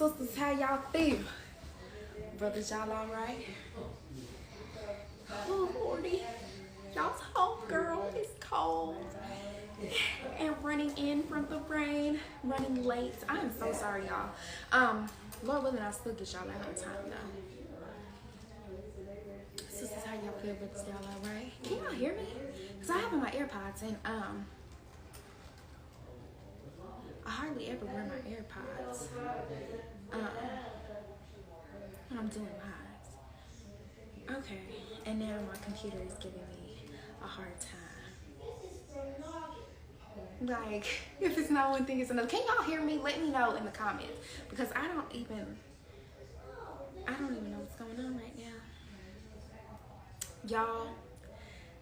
Sisters, how y'all feel? Brothers, y'all alright? Oh, Lordy. Y'all's home, girl. It's cold. And running in from the rain, running late. I am so sorry, y'all. Lord willing, I'll still get y'all out on time, though. Sisters, how y'all feel? Brothers, y'all alright? Can y'all hear me? Because I have on my AirPods, and, I hardly ever wear my AirPods when I'm doing lives. Okay, and now my computer is giving me a hard time. Like, if it's not one thing, it's another. Can y'all hear me? Let me know in the comments, because I don't even know what's going on right now. Y'all,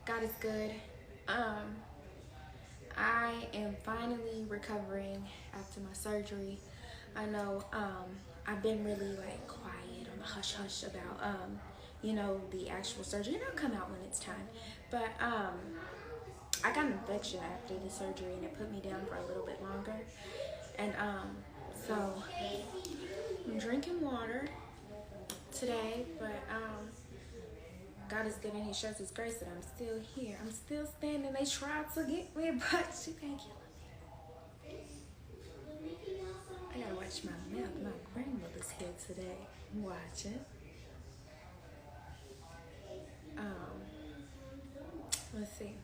God is good. I am finally recovering after my surgery. I know I've been really like quiet on the hush hush about you know, the actual surgery, and I'll come out when it's time. But I got an infection after the surgery, and it put me down for a little bit longer. And so I'm drinking water today, but God is good and He shows His grace that I'm still here. I'm still standing. They tried to get me, but she can't kill me. I gotta watch my mouth. My grandmother's here today. I'm watching. Let's see.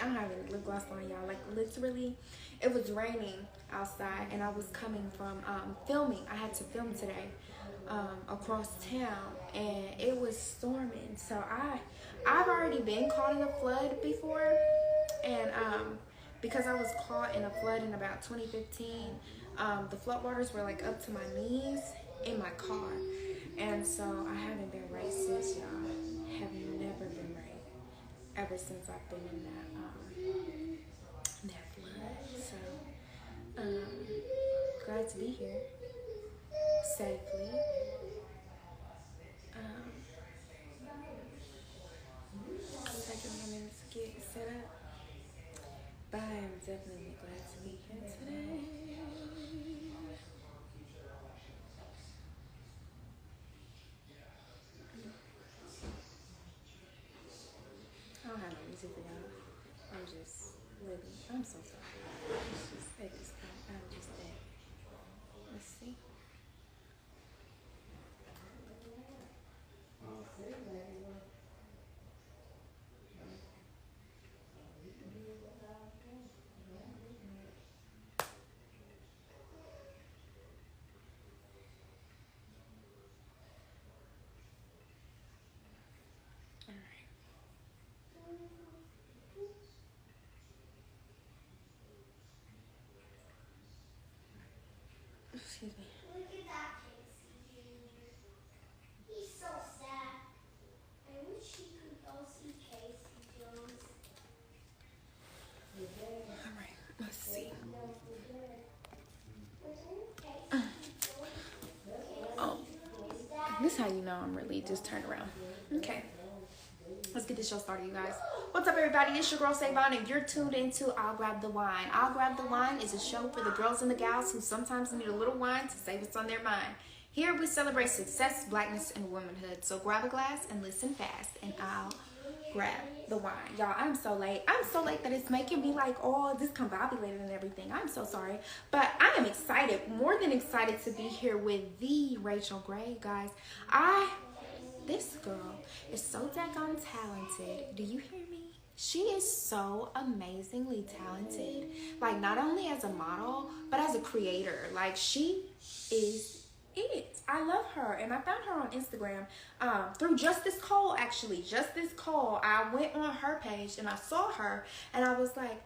I don't have any lip gloss on, y'all. Like, literally, it was raining outside, and I was coming from filming. I had to film today across town, and it was storming. So I've already been caught in a flood before, and because I was caught in a flood in about 2015, the floodwaters were like up to my knees in my car, and so I haven't been right since, y'all. Have never been right ever since I've been in that flood. So glad to be here safely. Taking a minute to get set up, but I am definitely glad to be here today. I don't have no music for y'all. I'm just living. I'm so sorry. It's just at this point, I'm just dead. Let's see. Excuse me. Look at that Casey Jr. He's so sad. I wish he could go see Casey Jones. Alright, let's see. Oh, this is how you know I'm really just turned around. Okay. Let's get this show started, you guys. What's up, everybody? It's your girl, Savon, and you're tuned into I'll Grab the Wine. I'll Grab the Wine is a show for the girls and the gals who sometimes need a little wine to say what's on their mind. Here we celebrate success, blackness, and womanhood. So grab a glass and listen fast, and I'll grab the wine. Y'all, I'm so late. I'm so late that it's making me like all discombobulated and everything. I'm so sorry. But I am excited, more than excited to be here with the Rachel Gray, guys. This girl is so daggone talented. Do you hear me? She is so amazingly talented. Like, not only as a model, but as a creator. Like, she is it. I love her. And I found her on Instagram through Justice Cole, actually. Justice Cole. I went on her page and I saw her. And I was like,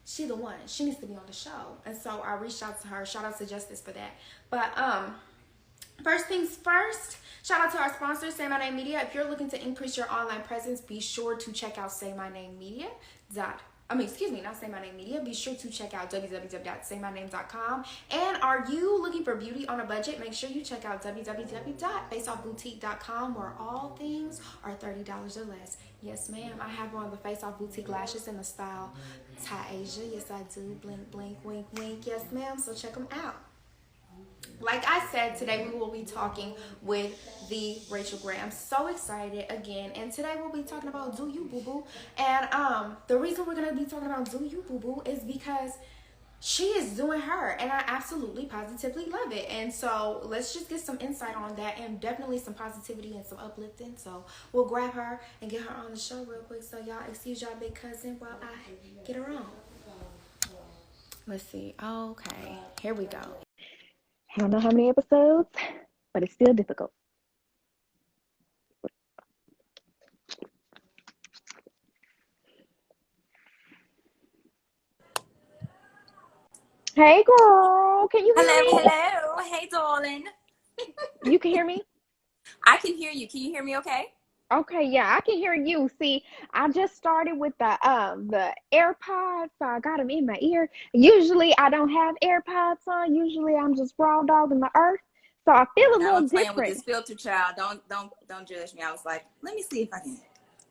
she the one. She needs to be on the show. And so I reached out to her. Shout out to Justice for that. But first things first, shout out to our sponsor, Say My Name Media. If you're looking to increase your online presence, be sure to check out Say My Name Media. Not Say My Name Media. Be sure to check out www.saymyname.com. And are you looking for beauty on a budget? Make sure you check out www.faceoffboutique.com, where all things are $30 or less. Yes, ma'am. I have on the Face Off Boutique lashes in the style Thai Asia. Yes, I do. Blink, blink, wink, wink. Yes, ma'am. So check them out. like I said, today we will be talking with the Rachel Gray. I'm so excited again, and today we'll be talking about Do You Boo Boo. And the reason we're gonna be talking about Do You Boo Boo is because she is doing her, and I absolutely positively love it. And so let's just get some insight on that, and definitely some positivity and some uplifting. So we'll grab her and get her on the show real quick. So y'all excuse y'all big cousin while I get her on. Let's see. Okay, here we go. I don't know how many episodes, but it's still difficult. Hey, girl, can you hear me? Hello. Hey, darling. You can hear me? I can hear you. Can you hear me okay? Okay, yeah, I can hear you. See, I just started with the AirPods, so I got them in my ear. Usually, I don't have AirPods on. Usually, I'm just raw dogging the earth, so I feel a I little was playing with different. this filter, child. Don't judge me. I was like, let me see if I can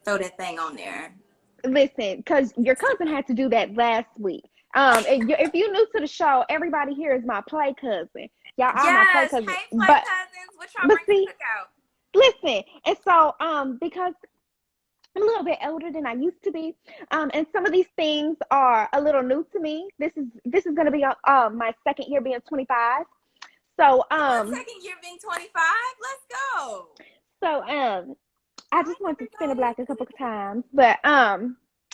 throw that thing on there. Listen, because your cousin had to do that last week. If you're new to the show, everybody here is my play cousin. Y'all are my play Yes. cousins. Hey, play cousins. What y'all But bring see, to cookout? listen, and so because I'm a little bit older than I used to be, and some of these things are a little new to me. This is gonna be my second year being 25. So Second year being 25. Let's go. so I Hi, just want to spin a everybody. black a couple of times, but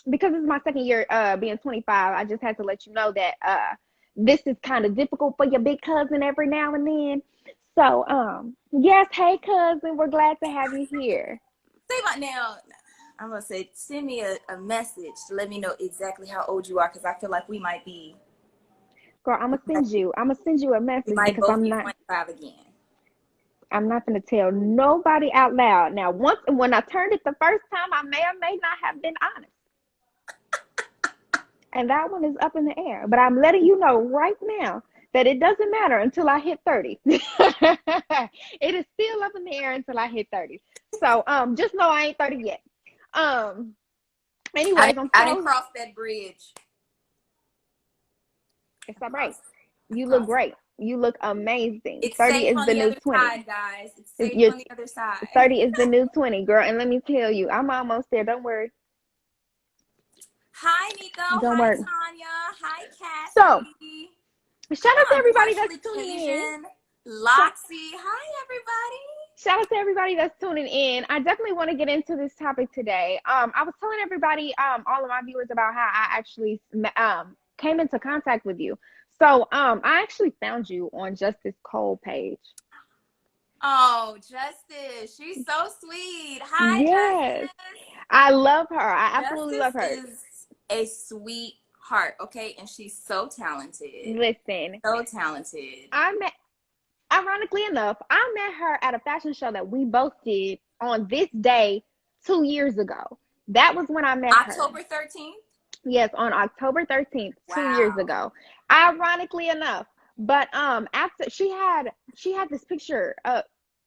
because it's my second year being 25, I just had to let you know that this is kind of difficult for your big cousin every now and then. So yes, hey cousin, we're glad to have you here. Say about now. I'm gonna say, send me a message to let me know exactly how old you are, because I feel like we might Girl, I'm gonna send you a message because both be 25 again. I'm not gonna tell nobody out loud. Now, when I turned it the first time, I may or may not have been honest. And that one is up in the air. But I'm letting you know right now that it doesn't matter until I hit 30. It is still up in the air until I hit 30. So just know I ain't 30 yet. Anyways, I didn't cross that bridge. It's all right. You look great. You look amazing. It's 30 safe is on the the new other 20. side, guys. It's safe on the other side. 30 is the new 20, girl. And let me tell you, I'm almost there. Don't worry. Hi, Nico. Don't Hi, worry. Tanya. Hi, So, Cassie. shout out to Come on, everybody that's partially tuning in. Cajun. Loxy. Hi, everybody. Shout out to everybody that's tuning in. I definitely want to get into this topic today. I was telling everybody, all of my viewers, about how I actually came into contact with you. So I actually found you on Justice Cole page. Oh, Justice. She's so sweet. Hi, Yes, Justice. I love her. I absolutely love her. Justice is a sweetheart, okay? And she's so talented. Listen, So talented. ironically enough, I met her at a fashion show that we both did on this day 2 years ago. That was when I met her. October 13th? Yes, on October 13th, 2 years Wow. ago. Ironically enough. But after she had this picture.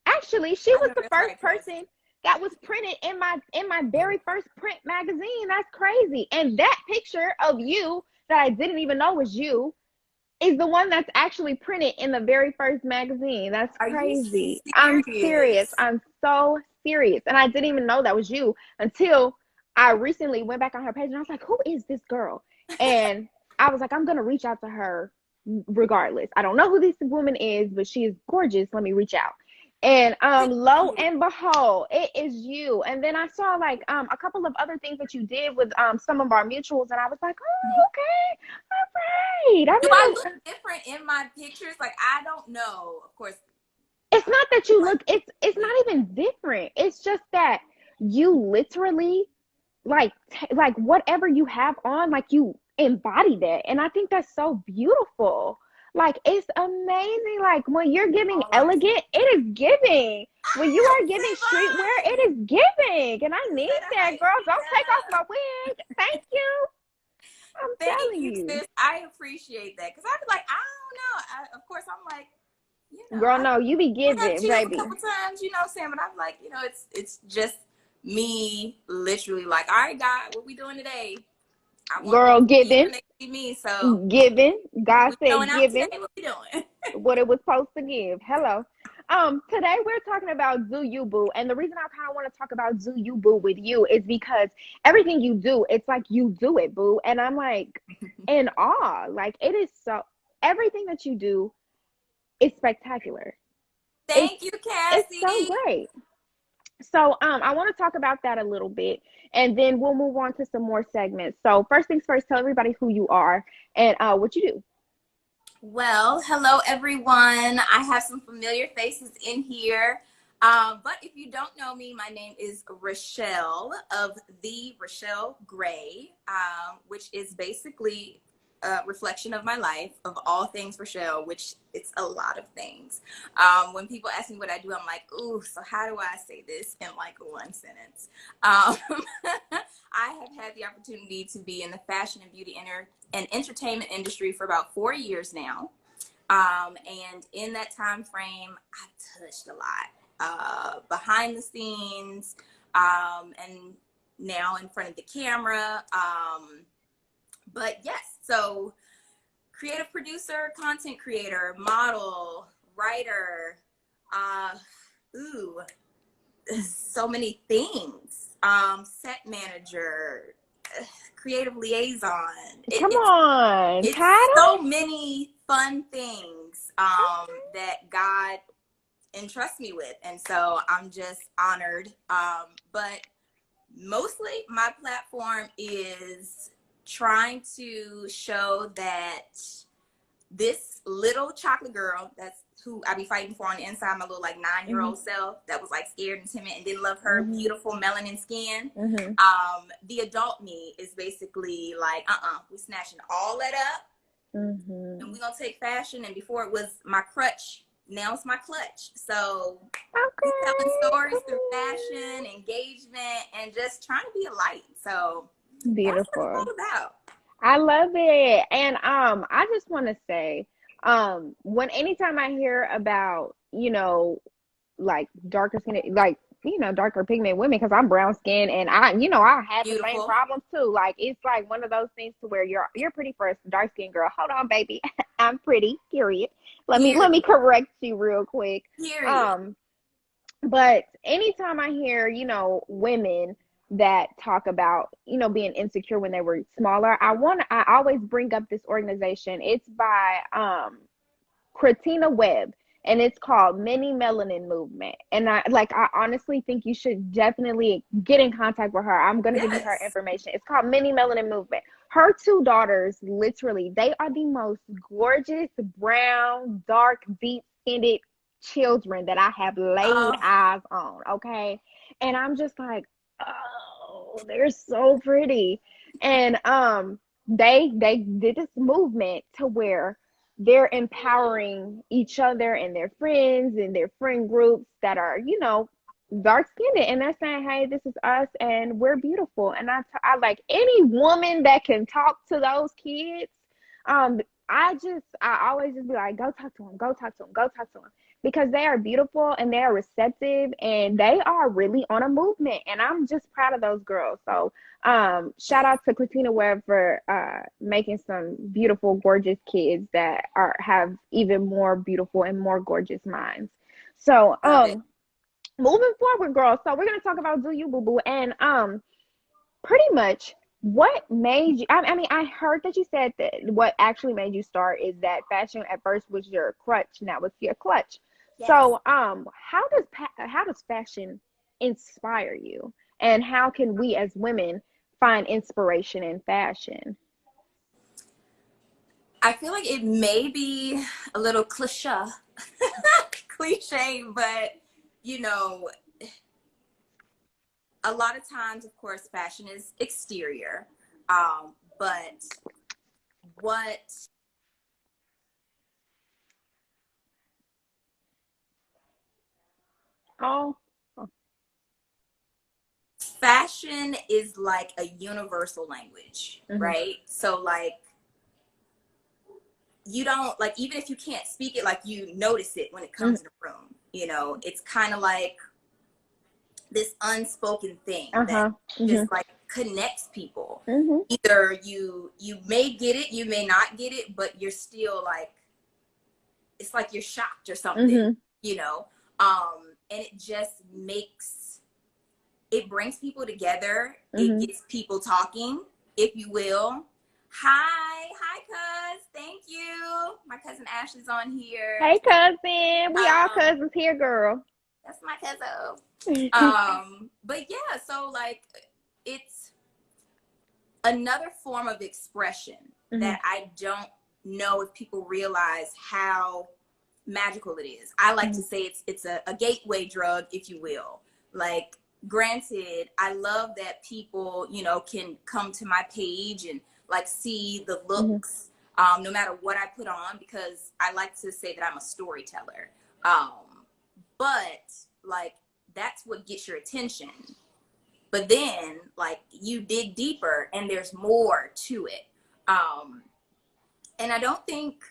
Actually, she was the first person that was printed in my very first print magazine. That's crazy. And that picture of you that I didn't even know was you is the one that's actually printed in the very first magazine. That's crazy. I'm serious. I'm so serious. And I didn't even know that was you until I recently went back on her page and I was like, who is this girl? And I was like, I'm going to reach out to her regardless. I don't know who this woman is, but she is gorgeous. Let me reach out. And lo and behold, it is you. And then I saw like a couple of other things that you did with some of our mutuals, and I was like, oh, okay, all right. Do I look different in my pictures? Like, I don't know. Of course, it's not that you look. It's not even different. It's just that you literally like whatever you have on, like you embody that, and I think that's so beautiful. Like, it's amazing. Like, when you're giving elegant, it is giving. When you are giving streetwear, it is giving. And I need that, girl. Don't take off my wig. Thank you. I'm telling you. Sis. I appreciate that. Because I was like, I don't know. Of course, I'm like, you know. Girl, no, you be giving, baby. A couple times, you know what I'm saying? But I'm like, you know, it's just me literally like, all right, God, what we doing today? Girl, giving. Me, so giving. God said giving. what we doing? what it was supposed to give. Hello. Today we're talking about Do You Boo, and the reason I kind of want to talk about Do You Boo with you is because everything you do, it's like you do it, boo, and I'm like in awe. Like it is so everything that you do is spectacular. It's Thank you, it's so Cassie. great. So I want to talk about that a little bit, and then we'll move on to some more segments. So first things first, tell everybody who you are and what you do. Well, hello everyone. I have some familiar faces in here. But if you don't know me, my name is Rachelle of the Rachelle Gray, which is basically a reflection of my life, of all things Rachelle, which it's a lot of things. When people ask me what I do, I'm like, ooh, so how do I say this in like one sentence? I have had the opportunity to be in the fashion and beauty and entertainment industry for about 4 years now. And in that time frame, I've touched a lot, behind the scenes, and now in front of the camera. But yes, so creative producer, content creator, model, writer, so many things. Set manager, creative liaison. Come on, It's title. so many fun things that God entrusts me with, and so I'm just honored. But mostly, my platform is trying to show that this little chocolate girl, that's who I be fighting for on the inside, my little like 9-year-old self that was like scared and timid and didn't love her beautiful melanin skin. The adult me is basically like, we're snatching all that up, and we're gonna take fashion, and before it was my crutch, now it's my clutch. So we're telling stories through fashion, engagement, and just trying to be a light. So Beautiful. That's what it's all about. I love it. And I just want to say, anytime I hear about, like darker skin, like, darker pigment women, because I'm brown skin and I have the same problems too. Like it's like one of those things to where you're pretty for a dark skinned girl. Hold on, baby. I'm pretty, period. Let me correct you real quick. Period. But anytime I hear, women that talk about, being insecure when they were smaller, I always bring up this organization. It's by Christina Webb, and it's called Mini Melanin Movement. And I honestly think you should definitely get in contact with her. I'm going to give you her information. It's called Mini Melanin Movement. Her 2 daughters, literally, they are the most gorgeous, brown, dark, deep-skinned children that I have laid eyes on, okay? And I'm just like, oh, they're so pretty. And they did this movement to where they're empowering each other and their friends and their friend groups that are, dark skinned, and they're saying, hey, this is us and we're beautiful. And I like any woman that can talk to those kids. I always just be like, go talk to them, go talk to them, go talk to them, because they are beautiful and they are receptive and they are really on a movement. And I'm just proud of those girls. So shout out to Christina Webb for making some beautiful, gorgeous kids that have even more beautiful and more gorgeous minds. So moving forward, girls. So we're gonna talk about Do You Boo Boo, and pretty much what made you, I mean, I heard that you said that what actually made you start is that fashion at first was your crutch, now it's your clutch. Yes. So how does fashion inspire you, and how can we as women find inspiration in fashion? I feel like it may be a little cliche, but a lot of times, of course, fashion is exterior, but what fashion is like a universal language, right? So like, you don't, like, even if you can't speak it, like, you notice it when it comes in the room. It's kind of like this unspoken thing that just like connects people. Either you may get it, you may not get it, but you're still like, it's like you're shocked or something, Mm-hmm. you know. And it just it brings people together. It Mm-hmm. gets people talking, if you will. Hi, cuz. Thank you. My cousin Ashley's on here. Hey, cousin. We all Um, cousins here, girl. that's my cousin. Mm-hmm. But yeah, so like it's another form of expression that I don't know if people realize how magical it is. I like to say it's a gateway drug, if you will. Like, granted, I love that people, you know, can come to my page and like see the looks, no matter what I put on, because I like to say that I'm a storyteller. But like, that's what gets your attention. But then like you dig deeper and there's more to it. And I don't think,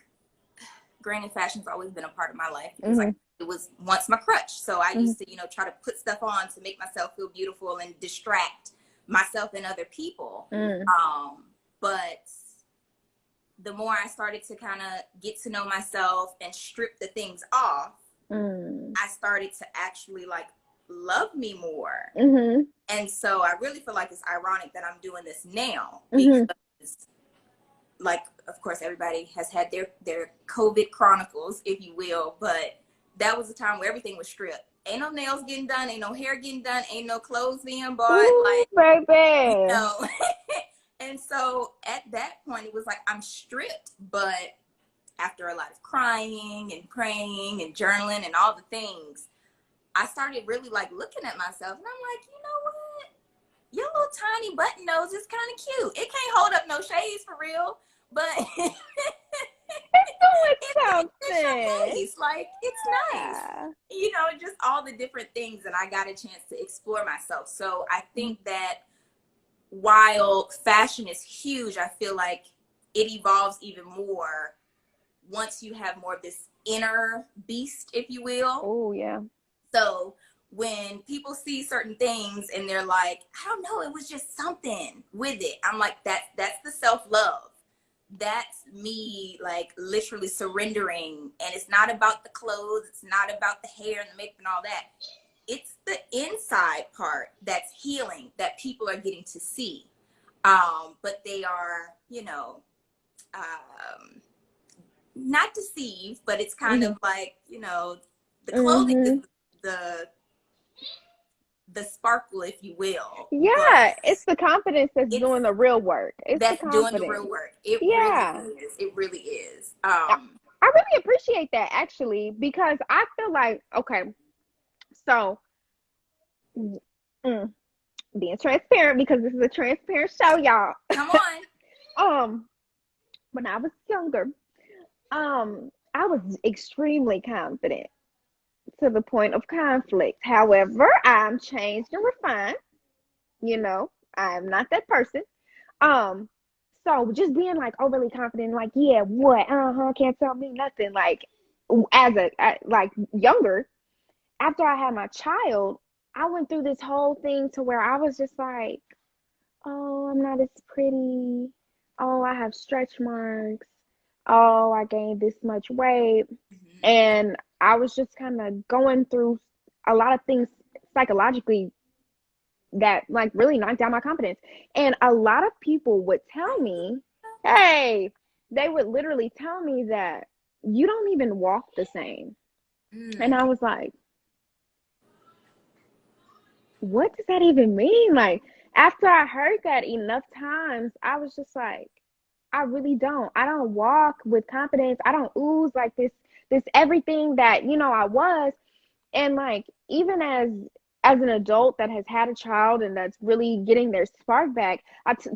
granted, fashion's always been a part of my life because like it was once my crutch. So I used to, you know, try to put stuff on to make myself feel beautiful and distract myself and other people. But the more I started to kind of get to know myself and strip the things off, I started to actually like love me more. And so I really feel like it's ironic that I'm doing this now because like, of course, everybody has had their COVID chronicles, if you will, but that was a time where everything was stripped. Ain't no nails getting done, ain't no hair getting done, ain't no clothes being bought. Ooh, like, baby. you know. And so at that point, it was like I'm stripped. But after a lot of crying and praying and journaling and all the things, I started really like looking at myself, and I'm like, you know what? Your little tiny button nose is kind of cute. It can't hold up no shades for real, but It's doing something. face. Like, it's nice. You know, just all the different things, and I got a chance to explore myself. So I think that while fashion is huge, I feel like it evolves even more once you have more of this inner beast, if you will. Oh, yeah. So when people see certain things and they're like, I don't know, it was just something with it. I'm like, that's the self-love. That's me like literally surrendering. And it's not about the clothes. It's not about the hair and the makeup and all that. It's the inside part that's healing that people are getting to see. But they are, you know, not deceived, but it's kind of like, you know, the clothing is the sparkle, if you will. Yeah, it's the confidence that's doing the real work. It's that's the doing the real work. It really is. It really is. I really appreciate that, actually, because I feel like, okay, so being transparent, because this is a transparent show, y'all. Come on. When I was younger, I was extremely confident to the point of conflict. However, I'm changed and refined. You know, I'm not that person. So just being like overly confident, like, yeah, what? Can't tell me nothing. Like, like younger, after I had my child, I went through this whole thing to where I was just like, oh, I'm not as pretty. Oh, I have stretch marks. Oh, I gained this much weight. And I was just kind of going through a lot of things psychologically that like really knocked down my confidence. And a lot of people would tell me, hey, they would literally tell me that you don't even walk the same. And I was like, what does that even mean? Like, after I heard that enough times, I was just like, I really don't. I don't walk with confidence. I don't ooze like this everything that, you know, I was. And like, even as an adult that has had a child and that's really getting their spark back,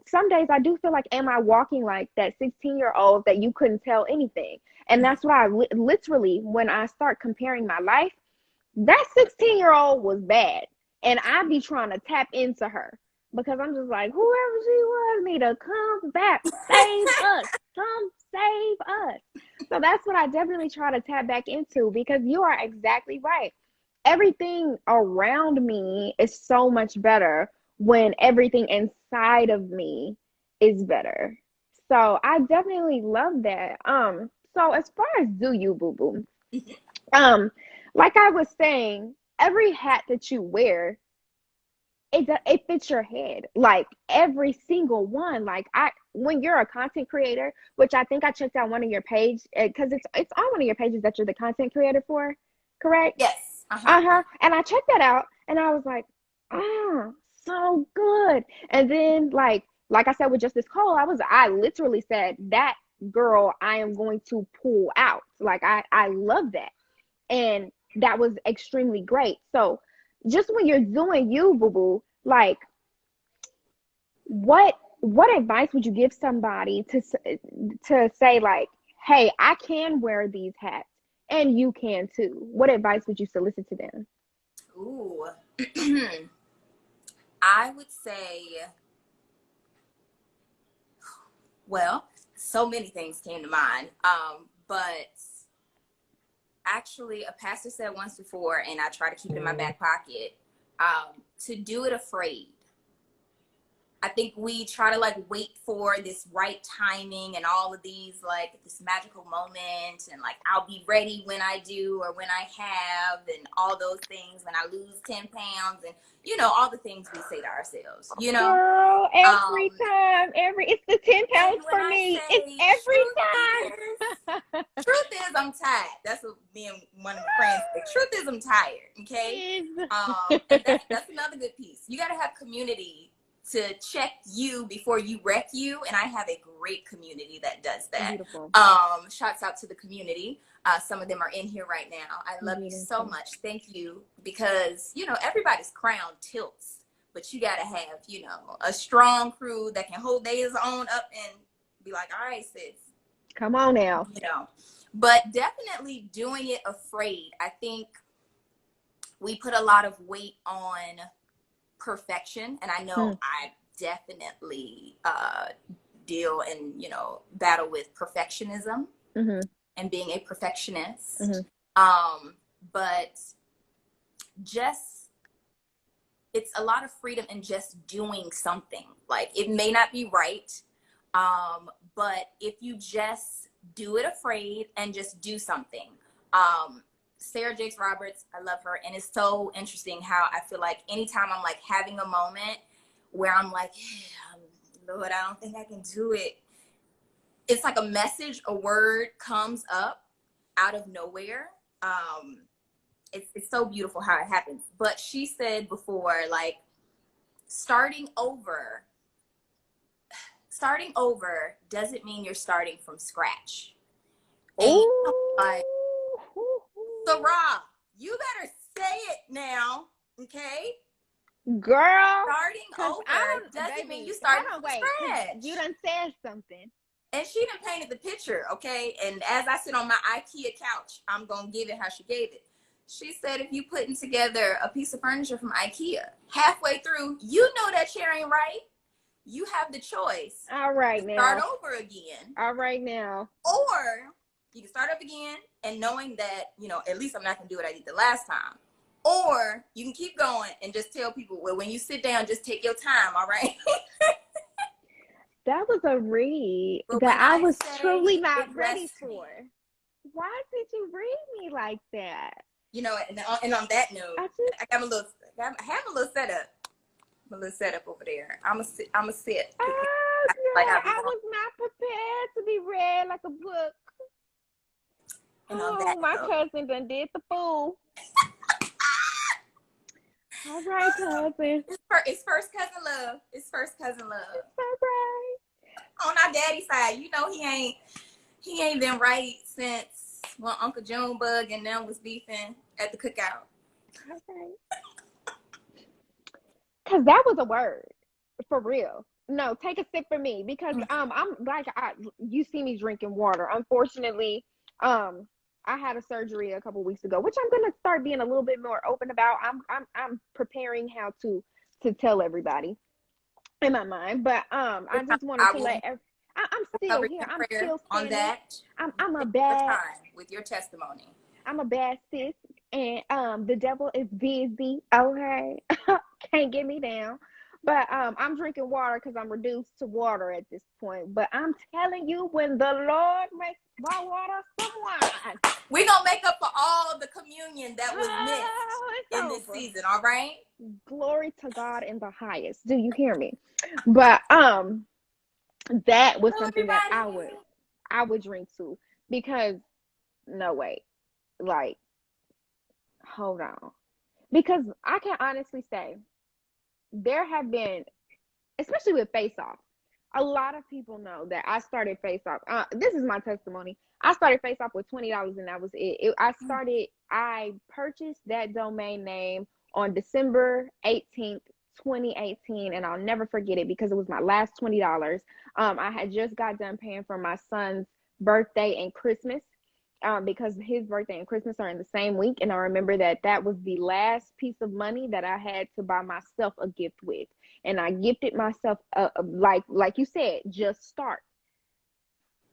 some days I do feel like, am I walking like that 16-year-old that you couldn't tell anything? And that's why I literally, when I start comparing my life, that 16-year-old was bad. And I be trying to tap into her because I'm just like, whoever she was need to come back, save us, come save us. So that's what I definitely try to tap back into, because you are exactly right. Everything around me is so much better when everything inside of me is better. So I definitely love that. So as far as do you, boo boo, Mhm. like I was saying, every hat that you wear, it fits your head. Like every single one. Like when you're a content creator, which I think I checked out one of your page because it's on one of your pages that you're the content creator for, correct? Yes. Uh-huh. Uh-huh. And I checked that out and I was like, ah, so good. And then like I said with Justice Cole, I literally said that girl I am going to pull out. Like I love that. And that was extremely great. So just when you're doing you, boo boo, like what advice would you give somebody to say like, hey, I can wear these hats and you can too? What advice would you solicit to them? Ooh. I would say, well, so many things came to mind. But actually, a pastor said once before, and I try to keep it in my back pocket, to do it afraid. I think we try to like wait for this right timing and all of these like this magical moment and like I'll be ready when I do or when I have and all those things when I lose 10 pounds and all the things we say to ourselves, Girl, every Um, time, it's the 10 and pounds when for I me. It's say every time. truth is I'm tired. That's what me and one of my friends say. Truth is I'm tired. Okay. Yes. And that's another good piece. You got to have community to check you before you wreck you. And I have a great community that does that. Beautiful. Shouts out to the community. Some of them are in here right now. I love you so Beautiful. much. Thank you. Because, everybody's crown tilts, but you got to have, a strong crew that can hold theirs on up and be like, all right, sis. Come on now. But definitely doing it afraid. I think we put a lot of weight on perfection, and I know I definitely deal and battle with perfectionism and being a perfectionist. But just it's a lot of freedom in just doing something. Like it may not be right, but if you just do it afraid and just do something. Sarah Jakes Roberts, I love her. And it's so interesting how I feel like anytime I'm like having a moment where I'm like, yeah, Lord, I don't think I can do it. It's like a message, a word comes up out of nowhere. It's so beautiful how it happens. But she said before, like, starting over doesn't mean you're starting from scratch. And like, Sarah, you better say it now, okay? Girl, Starting over doesn't mean you starting from scratch. You done said something. And she done painted the picture, okay? And as I sit on my IKEA couch, I'm going to give it how she gave it. She said if you putting together a piece of furniture from IKEA, halfway through, you know that chair ain't right. You have the choice. All right now. Start over again. All right now. Or you can start up again and knowing that, at least I'm not going to do what I did the last time. Or you can keep going and just tell people, well, when you sit down, just take your time, all right? That was a read But that I was say truly not ready me. for. Why did you read me like that? And on that note, I have a little setup. My little setup over there. I'm a sit. Oh, girl, I was not prepared to be read like a book. And my cousin done did the fool. All right, cousin. It's first cousin love. It's first cousin love. It's all right. On our daddy side, he ain't been right since Uncle Junebug and them was beefing at the cookout. Okay. Cause that was a word, for real. No, take a sip for me because I'm like you see me drinking water. Unfortunately, I had a surgery a couple weeks ago, which I'm gonna start being a little bit more open about. I'm preparing how to tell everybody in my mind, but I just wanted to let I'm still here. I'm still standing. On that. I'm a bad with your testimony. I'm a bad sis, and the devil is busy. Okay, can't get me down. But I'm drinking water because I'm reduced to water at this point. But I'm telling you, when the Lord makes my water some wine, we're gonna make up for all the communion that was missed it's in this over. season, all right? Glory to God in the highest. Do you hear me? But that was Hello, something that everybody. I would drink too. Because no wait, like, hold on. Because I can honestly say there have been, especially with Face Off, a lot of people know that I started Face Off. This is my testimony. I started Face Off with $20, and that was it. I purchased that domain name on December 18th, 2018, and I'll never forget it because it was my last $20. I had just got done paying for my son's birthday and Christmas. Because his birthday and Christmas are in the same week, and I remember that was the last piece of money that I had to buy myself a gift with, and I gifted myself like you said, just start,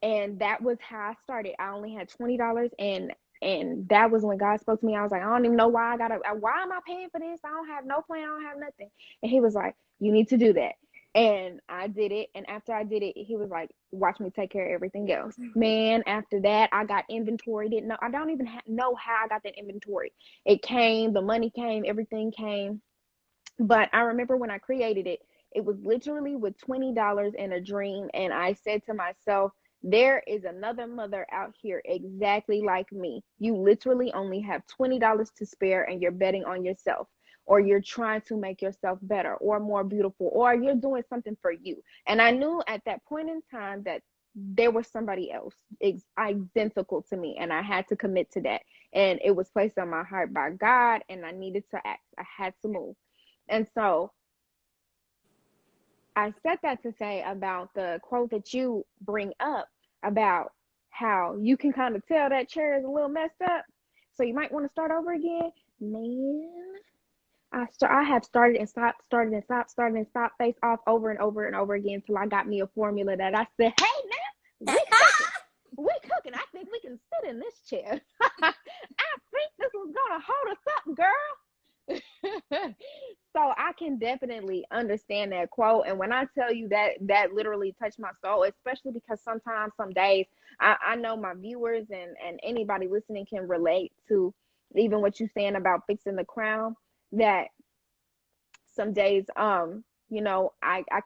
and that was how I started. I only had $20, and that was when God spoke to me. I was like, I don't even know why why am I paying for this? I don't have no plan. I don't have nothing. And He was like, you need to do that. And I did it. And after I did it, He was like, watch me take care of everything else. Man, after that, I got inventory. I don't even know how I got that inventory. It came, the money came, everything came. But I remember when I created it, it was literally with $20 in a dream. And I said to myself, there is another mother out here exactly like me. You literally only have $20 to spare, and you're betting on yourself, or you're trying to make yourself better or more beautiful, or you're doing something for you. And I knew at that point in time that there was somebody else identical to me, and I had to commit to that. And it was placed on my heart by God, and I needed to act. I had to move. And so I said that to say about the quote that you bring up about how you can kind of tell that chair is a little messed up. So you might want to start over again. Man, I have started and stopped, started and stopped, started and stopped Face Off over and over and over again until I got me a formula that I said, hey, now, we cooking. We cooking. I think we can sit in this chair. I think this is going to hold us up, girl. So I can definitely understand that quote. And when I tell you that literally touched my soul, especially because sometimes, some days, I know my viewers and anybody listening can relate to even what you're saying about fixing the crown, that some days, I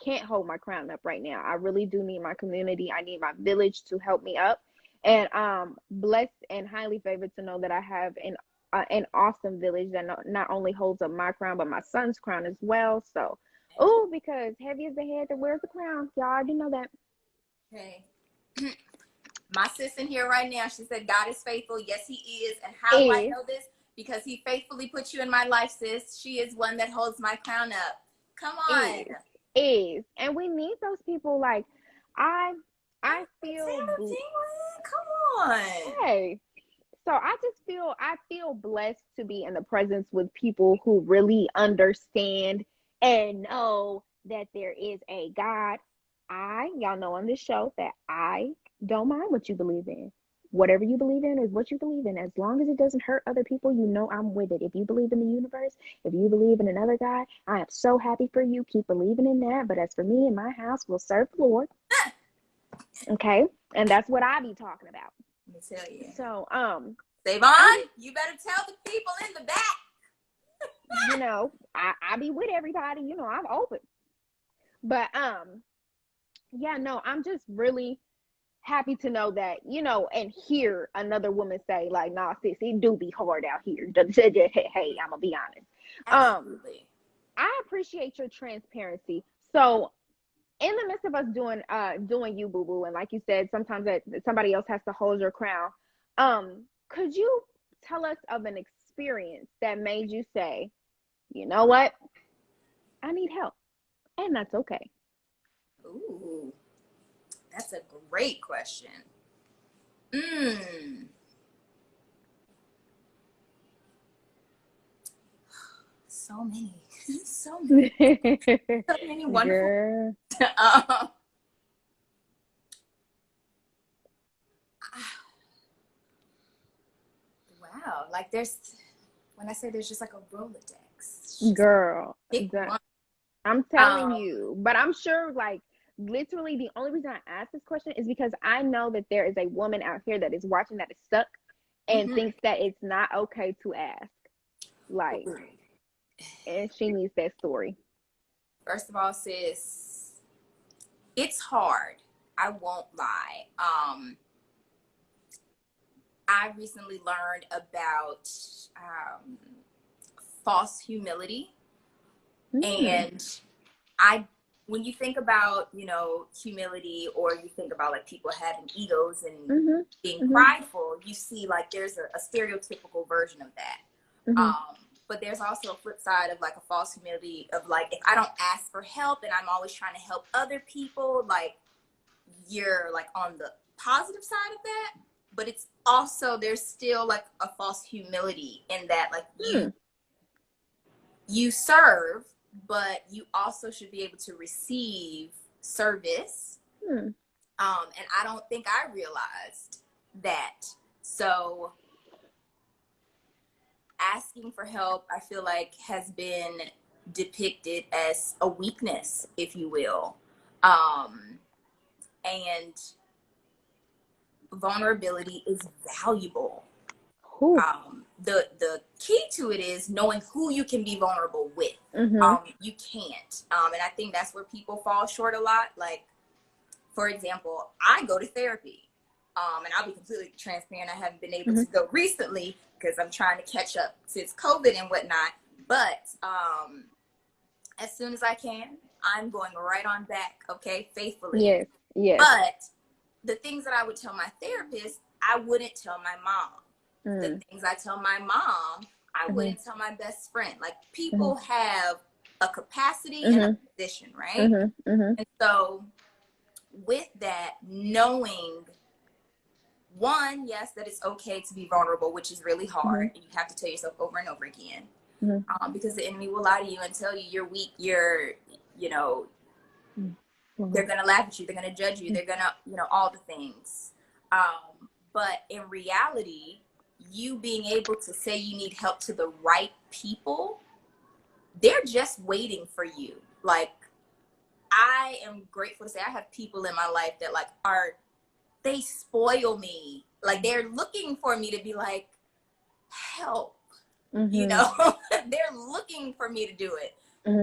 can't hold my crown up right now. I really do need my community. I need my village to help me up. And blessed and highly favored to know that I have an awesome village that not only holds up my crown, but my son's crown as well. So, because heavy is the head that wears the crown. Y'all already know that. Okay. My sis in here right now, she said, God is faithful. Yes, He is. And how do I know this? Because He faithfully put you in my life, sis. She is one that holds my crown up. Come on. Is. And we need those people. Like, I feel. Come on. Hey. So I feel blessed to be in the presence with people who really understand and know that there is a God. Y'all know on this show that I don't mind what you believe in. Whatever you believe in is what you believe in. As long as it doesn't hurt other people, you know I'm with it. If you believe in the universe, if you believe in another God, I am so happy for you. Keep believing in that. But as for me and my house, we'll serve the Lord. Okay? And that's what I be talking about. Let me tell you. So, Savon, you better tell the people in the back. I be with everybody, I'm open. But yeah, no, I'm just really happy to know that, and hear another woman say, like, nah, sis, it do be hard out here. Hey, I'm gonna be honest. Absolutely. I appreciate your transparency. So in the midst of us doing you, boo boo, and like you said, sometimes that somebody else has to hold your crown. Could you tell us of an experience that made you say, you know what? I need help. And that's okay. Ooh, that's a great question. So many. So many wonderful. Wow. Like when I say there's just like a Rolodex. Girl. I'm telling you. But I'm sure, like, literally the only reason I asked this question is because I know that there is a woman out here that is watching that is stuck and thinks that it's not okay to ask. Like, and she needs that story. First of all, sis, it's hard. I won't lie. I recently learned about false humility. And when you think about, you know, humility, or you think about like people having egos and being prideful, you see like there's a stereotypical version of that. But there's also a flip side of like a false humility of like, if I don't ask for help and I'm always trying to help other people, like you're like on the positive side of that. But it's also, there's still like a false humility in that, like you serve, but you also should be able to receive service. And I don't think I realized that. So asking for help, I feel like, has been depicted as a weakness, if you will. And vulnerability is valuable. The key to it is knowing who you can be vulnerable with. You can't. And I think that's where people fall short a lot. Like, for example, I go to therapy. And I'll be completely transparent. I haven't been able to go recently because I'm trying to catch up since COVID and whatnot. But as soon as I can, I'm going right on back, okay, faithfully. Yes, yes. But the things that I would tell my therapist, I wouldn't tell my mom. The things I tell my mom, I wouldn't tell my best friend. Like, people have a capacity and a position, right? And so with that, knowing, one, yes, that it's okay to be vulnerable, which is really hard. And you have to tell yourself over and over again. Because the enemy will lie to you and tell you you're weak, you're, you know, they're going to laugh at you, they're going to judge you, they're going to, you know, all the things. But in reality, you being able to say you need help to the right people, they're just waiting for you. Like, I am grateful to say I have people in my life that like they spoil me. Like, they're looking for me to be like, help, you know, they're looking for me to do it.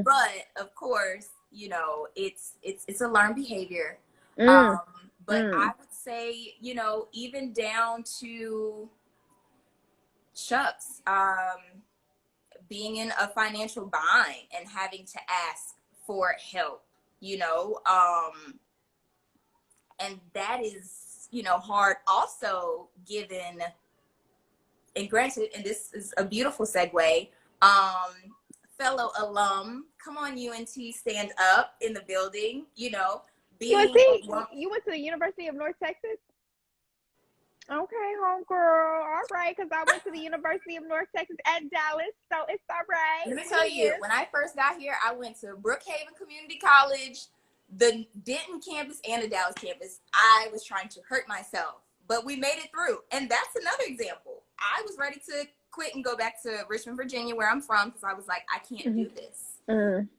But of course, you know, it's a learned behavior. But I would say, you know, even down to shucks, being in a financial bind and having to ask for help, you know, and that is, you know, hard also, given, and granted, and this is a beautiful segue, fellow alum, come on, UNT, stand up in the building, you know, UNT, you went to the University of North Texas? Okay, homegirl. All right, because I went to the University of North Texas at Dallas, so it's all right. Let me tell you, when I first got here, I went to Brookhaven Community College, the Denton campus, and the Dallas campus. I was trying to hurt myself, but we made it through. And that's another example. I was ready to quit and go back to Richmond, Virginia, where I'm from, because I was like, I can't do this.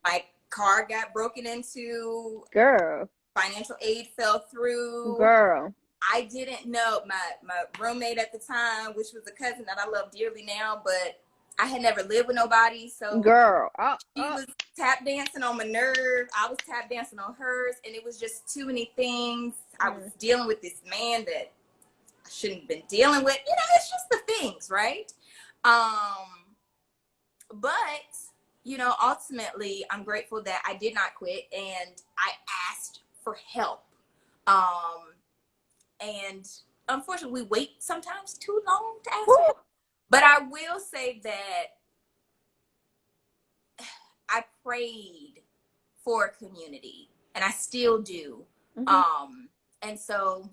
My car got broken into. Girl. Financial aid fell through. Girl. I didn't know, my roommate at the time, which was a cousin that I love dearly now, but I had never lived with nobody. So girl, she was tap dancing on my nerve. I was tap dancing on hers. And it was just too many things. I was dealing with this man that I shouldn't have been dealing with. You know, it's just the things, right? But, you know, ultimately, I'm grateful that I did not quit and I asked for help. And unfortunately, we wait sometimes too long to ask for help. But I will say that I prayed for a community, and I still do. And so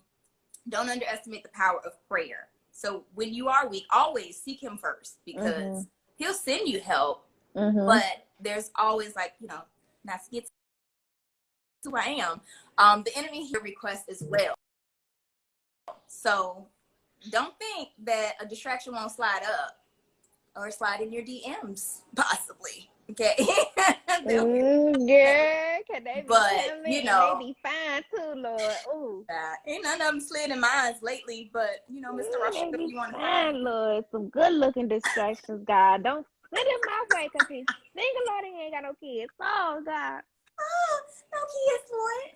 don't underestimate the power of prayer. So when you are weak, always seek him first, because he'll send you help. But there's always, like, you know, not to get to who I am, the enemy here requests as well. So don't think that a distraction won't slide up or slide in your DMs, possibly. Okay. Yeah, can they be But, coming you and they know, be fine too, Lord. Ooh. ain't none of them slid in mine lately. But, you know, Mr. They Russell, be you want to pray? fine, Lord. Some good looking distractions, God. Don't send in my way because he's single, Lord, and he ain't got no kids. Oh, God. Oh, no kids, Lord.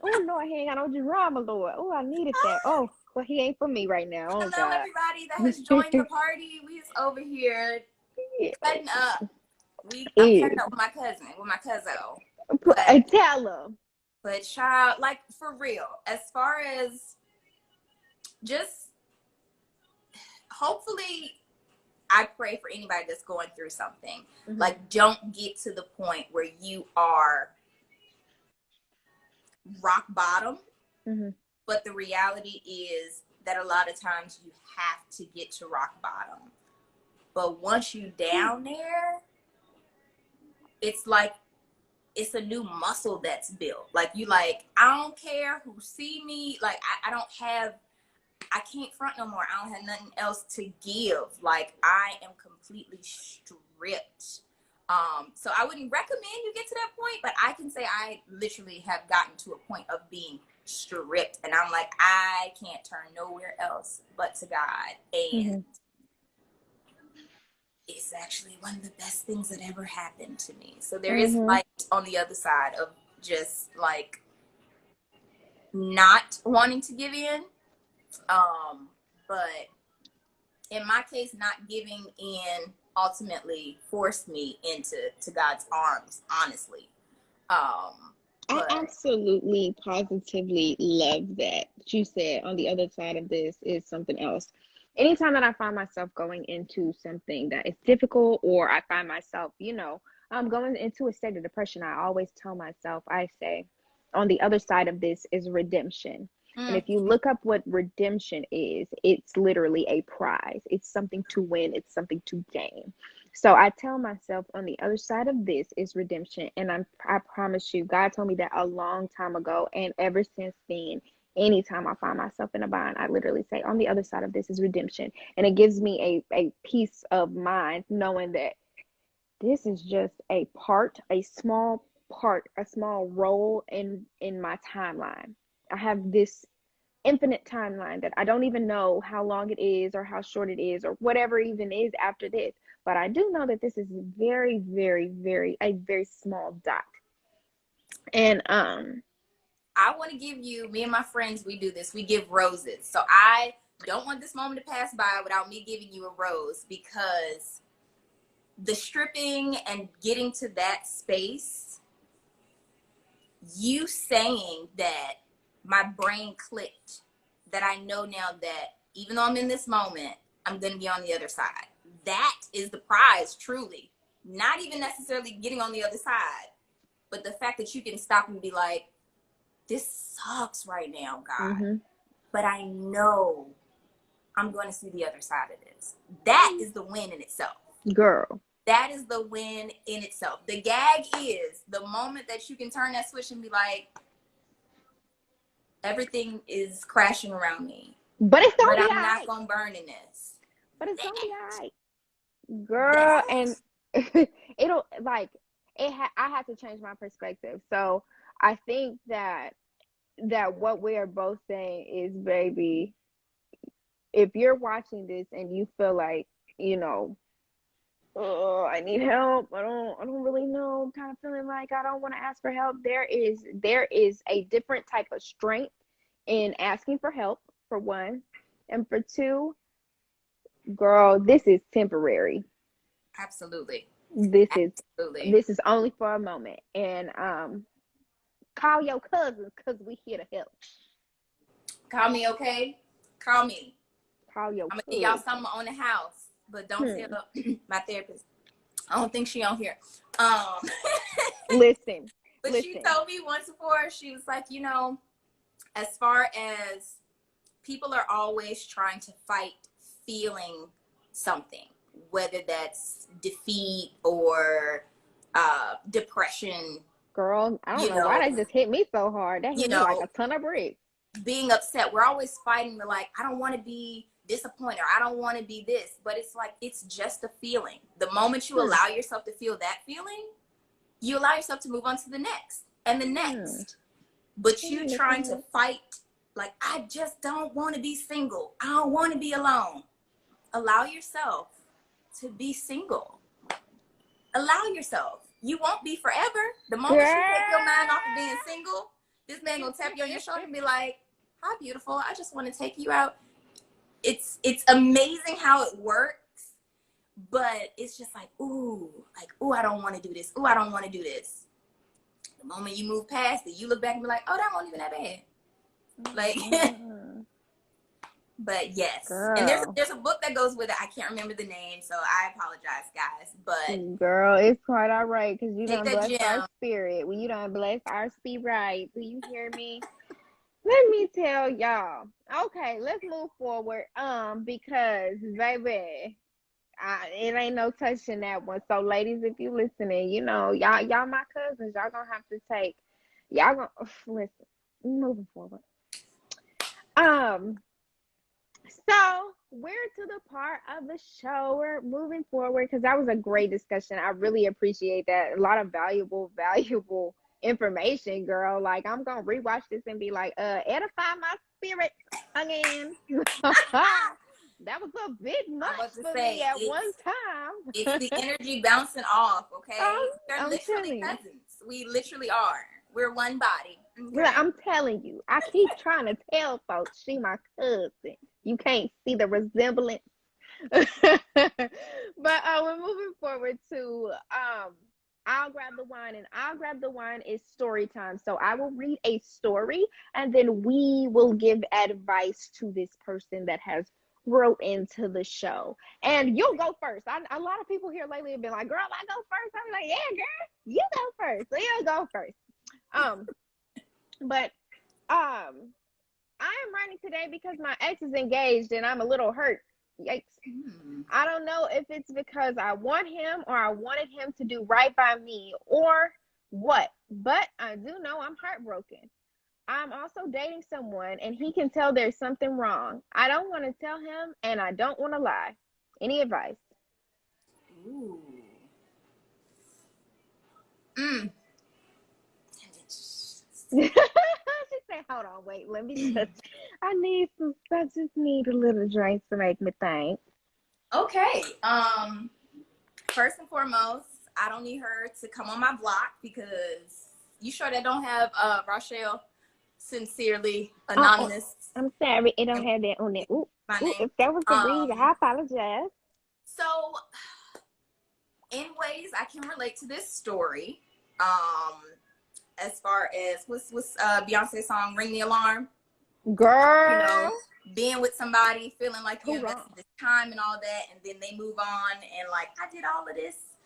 Oh, Lord, he ain't got no drama, Lord. Oh, I needed that. Oh, well, he ain't for me right now. Oh, Hello, God. everybody that has joined the party. We is over here cutting up. I'm cutting Ew. up with my cousin, But Tell him. child, like for real, as far as just hopefully I pray for anybody that's going through something. Mm-hmm. Like, don't get to the point where you are rock bottom. Mm-hmm. But the reality is that a lot of times you have to get to rock bottom. But once you down there, it's like it's a new muscle that's built. Like, you like, I don't care who see me. Like, I can't front no more. I don't have nothing else to give. Like, I am completely stripped. So I wouldn't recommend you get to that point, but I can say I literally have gotten to a point of being stripped, and I'm like, I can't turn nowhere else but to God. And it's actually one of the best things that ever happened to me. So there is light on the other side of just like not wanting to give in. But in my case, not giving in ultimately forced me into God's arms, honestly. I But absolutely positively love that you said on the other side of this is something else. Anytime that I find myself going into something that is difficult, or I find myself, I'm going into a state of depression, I always tell myself, I say, on the other side of this is redemption. And if you look up what redemption is, it's literally a prize. It's something to win. It's something to gain. So I tell myself on the other side of this is redemption. And I promise you, God told me that a long time ago. And ever since then, anytime I find myself in a bind, I literally say, on the other side of this is redemption. And it gives me a peace of mind knowing that this is just a small part, a small role in my timeline. I have this infinite timeline that I don't even know how long it is or how short it is or whatever even is after this. But I do know that this is very, very, a very small dot. And I want to give you, me and my friends, we do this. We give roses. So I don't want this moment to pass by without me giving you a rose, because the stripping and getting to that space, you saying that, my brain clicked, that I know now that even though I'm in this moment, I'm going to be on the other side. That is the prize, truly. Not even necessarily getting on the other side, but the fact that you can stop and be like, this sucks right now, God, but I know I'm going to see the other side of this. That is the win in itself. Girl. That is the win in itself. The gag is the moment that you can turn that switch and be like, everything is crashing around me, but it's gonna be I'm all not right. gonna burn in this. But it's gonna be all right, girl. And it'll like I had to change my perspective. So I think that what we are both saying is, baby, if you're watching this and you feel like, oh, I need help, I don't really know, I'm kind of feeling like I don't want to ask for help, there is a different type of strength in asking for help, for one, and for two, girl, this is temporary. Absolutely. This is only for a moment. And call your cousins, because we here to help. Call me, okay? Call me. Call your I'm gonna give y'all something on the house, but don't tell my therapist. I don't think she on here. Listen. She told me once before, she was like, as far as people are always trying to fight feeling something, whether that's defeat or depression. Girl, I don't know why that just hit me so hard. That hit me like a ton of bricks. Being upset. We're always fighting. We're like, I don't want to be disappointed, or I don't want to be this. But it's like, it's just a feeling. The moment you allow yourself to feel that feeling, you allow yourself to move on to the next and the next. But you trying to fight, like, I just don't want to be single. I don't want to be alone. Allow yourself to be single. Allow yourself. You won't be forever. The moment you take your mind off of being single, this man gonna tap you on your shoulder and be like, hi, beautiful. I just want to take you out. It's amazing how it works, but it's just like, ooh, I don't want to do this. Ooh, I don't want to do this. The moment you move past it, you look back and be like, oh, that wasn't even that bad. Like, but yes. Girl. And there's a book that goes with it. I can't remember the name, so I apologize, guys. But girl, it's quite all right, because you take done that bless gem. our spirit. Well, you done bless our spirit. Do you hear me? Let me tell y'all. Okay, let's move forward. Because baby, it ain't no touching that one. So, ladies, if you listening, you know, y'all my cousins. Y'all gonna have to take. Y'all gonna listen. Moving forward. So we're to the part of the show. We're moving forward because that was a great discussion. I really appreciate that. A lot of valuable information, girl. Like, I'm gonna rewatch this and be like, edify my spirit again. That was a bit much for me at one time. It's the energy bouncing off, okay? They're I'm literally cousins. We literally are. We're one body. Okay? Well, I'm telling you, I keep trying to tell folks she my cousin. You can't see the resemblance. But we're moving forward to I'll grab the wine, and I'll grab the wine is story time. So I will read a story, and then we will give advice to this person that has wrote into the show. And you'll go first. A lot of people here lately have been like, girl, I go first. I'm like, yeah, girl, you go first. So you'll go first. But I am writing today because my ex is engaged and I'm a little hurt. Yikes. I don't know if it's because I want him or I wanted him to do right by me or what, but I do know I'm heartbroken. I'm also dating someone and he can tell there's something wrong. I don't want to tell him and I don't want to lie. Any advice? Ooh. She said, hold on, wait, let me just, I just need a little drink to make me think. Okay. First and foremost, I don't need her to come on my block because you sure that don't have Rachelle Sincerely Anonymous. I'm sorry, it don't have that on it. Ooh, if that was the read, I apologize. So, in ways I can relate to this story. As far as what's Beyonce's song "Ring the Alarm," girl. You know, being with somebody, feeling like you invested this time and all that, and then they move on, and like, I did all of this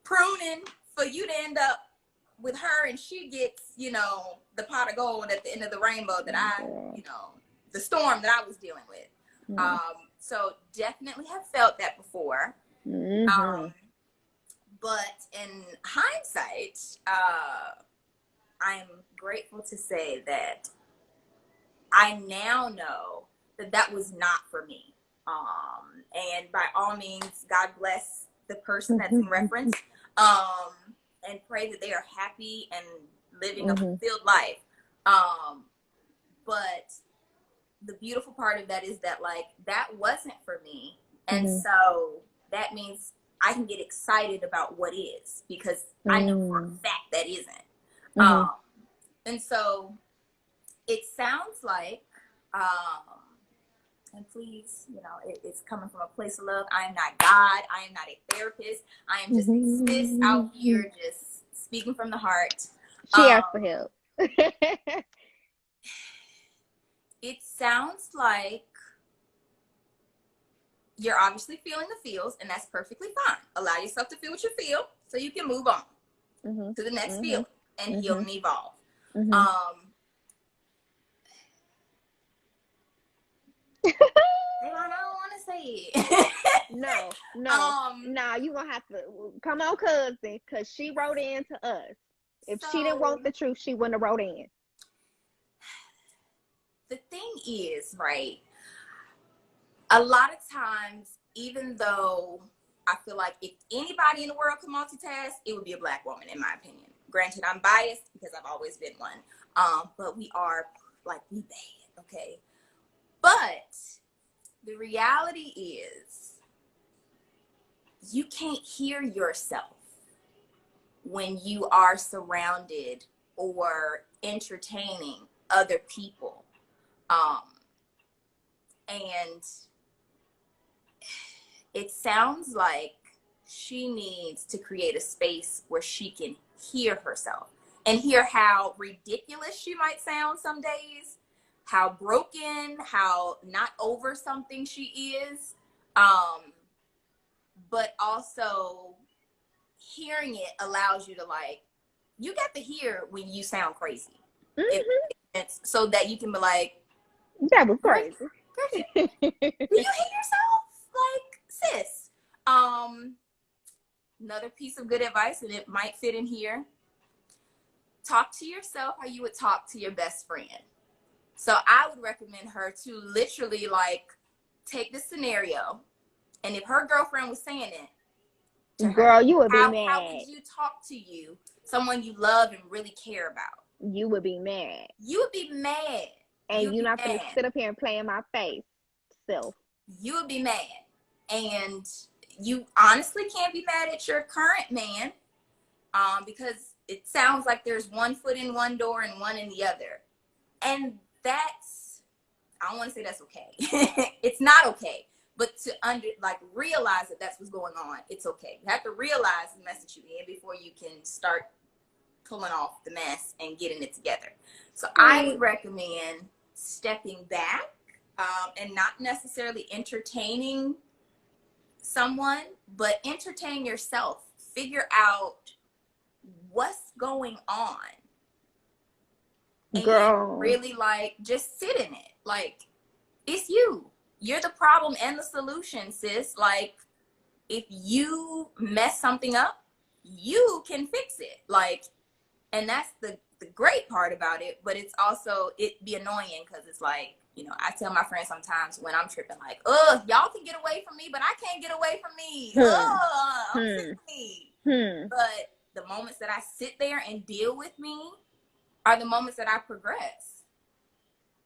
pruning for you to end up with her, and she gets, you know, the pot of gold at the end of the rainbow that the storm that I was dealing with. So definitely have felt that before. But in hindsight, I'm grateful to say that I now know that was not for me. And by all means, God bless the person that's in reference, and pray that they are happy and living a fulfilled life. But the beautiful part of that is that, like, that wasn't for me. And so that means I can get excited about what is, because I know for a fact that isn't. And so it sounds like, and please, you know, it's coming from a place of love. I am not God. I am not a therapist. I am just a sis out here just speaking from the heart. She asked for help. It sounds like you're obviously feeling the feels, and that's perfectly fine. Allow yourself to feel what you feel so you can move on to the next feeling and heal and evolve. I don't want to say it. No, you gonna have to come on, cousin, because she wrote in to us. If she didn't want the truth, she wouldn't have wrote in. The thing is, right, a lot of times, even though I feel like if anybody in the world could multitask, it would be a Black woman, in my opinion. Granted, I'm biased because I've always been one. But we are like, we bad, okay? But the reality is you can't hear yourself when you are surrounded or entertaining other people. And it sounds like she needs to create a space where she can hear herself and hear how ridiculous she might sound some days, how broken, how not over something she is, but also hearing it allows you to, like, you got to hear when you sound crazy. It's so that you can be like, that was crazy. Do you hate yourself? Like, sis. Another piece of good advice, and it might fit in here. Talk to yourself how you would talk to your best friend. So I would recommend her to literally, like, take this scenario, and if her girlfriend was saying it to Girl, her, you would be how mad. would you talk to you, someone you love and really care about? You would be mad. You would be mad. And you're not going to sit up here and play in my face. Self. You would be mad. And you honestly can't be mad at your current man, because it sounds like there's one foot in one door and one in the other. And that's, I don't want to say that's okay. It's not okay. But to realize that that's what's going on, it's okay. You have to realize the mess that you're in before you can start pulling off the mess and getting it together. So I would recommend stepping back, and not necessarily entertaining someone, but entertain yourself. Figure out what's going on. Girl. And really, like, just sit in it. Like, it's you. You're the problem and the solution, sis. Like, if you mess something up, you can fix it. Like, and that's the great part about it, but it's also, it be annoying because it's like, you know, I tell my friends sometimes when I'm tripping, like, y'all can get away from me, but I can't get away from me. I'm sick of me. But the moments that I sit there and deal with me are the moments that I progress.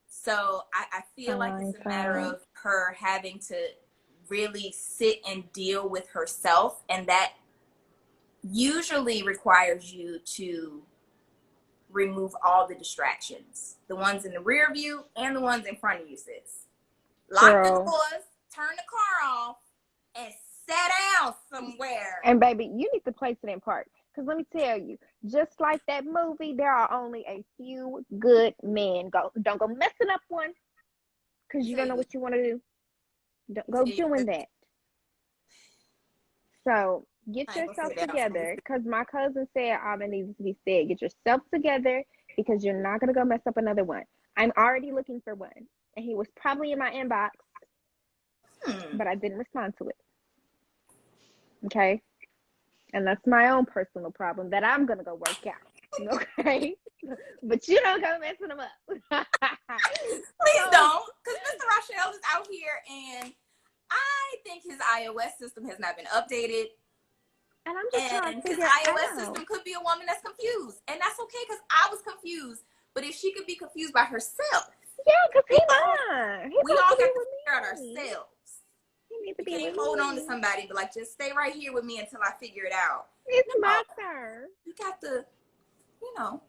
So I feel like it's a matter of her having to really sit and deal with herself, and that usually requires you to remove all the distractions, the ones in the rear view and the ones in front of you, sis. Lock the doors, turn the car off, and sit down somewhere. And baby, you need to place it in park. Because let me tell you, just like that movie, there are only a few good men. Don't go messing up one, because you don't know what you want to do. Don't go doing that. So get yourself together, because my cousin said all that needs to be said. Get yourself together, because you're not going to go mess up another one. I'm already looking for one, and he was probably in my inbox, but I didn't respond to it. Okay? And that's my own personal problem that I'm going to go work out. Okay? But you don't go messing them up. Please don't, because Mr. Rachelle is out here, and I think his iOS system has not been updated. And I'm just trying to figure his out. iOS system could be a woman that's confused. And that's okay, because I was confused. But if she could be confused by herself. Yeah, because he mine. We all got to figure out ourselves. He needs to be can't hold on to somebody, but like, just stay right here with me until I figure it out. It's my turn. You got to, you know.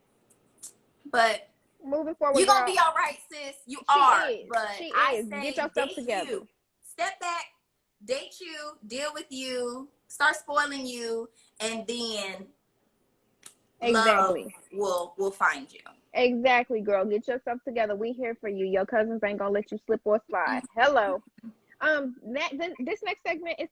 But moving forward, you're going to be all right, sis. You are. But I say, get yourself together. You. Step back, date you, deal with you, start spoiling you, and then exactly love will find you. Exactly, girl. Get yourself together. We here for you. Your cousins ain't gonna let you slip or slide. Hello. This next segment is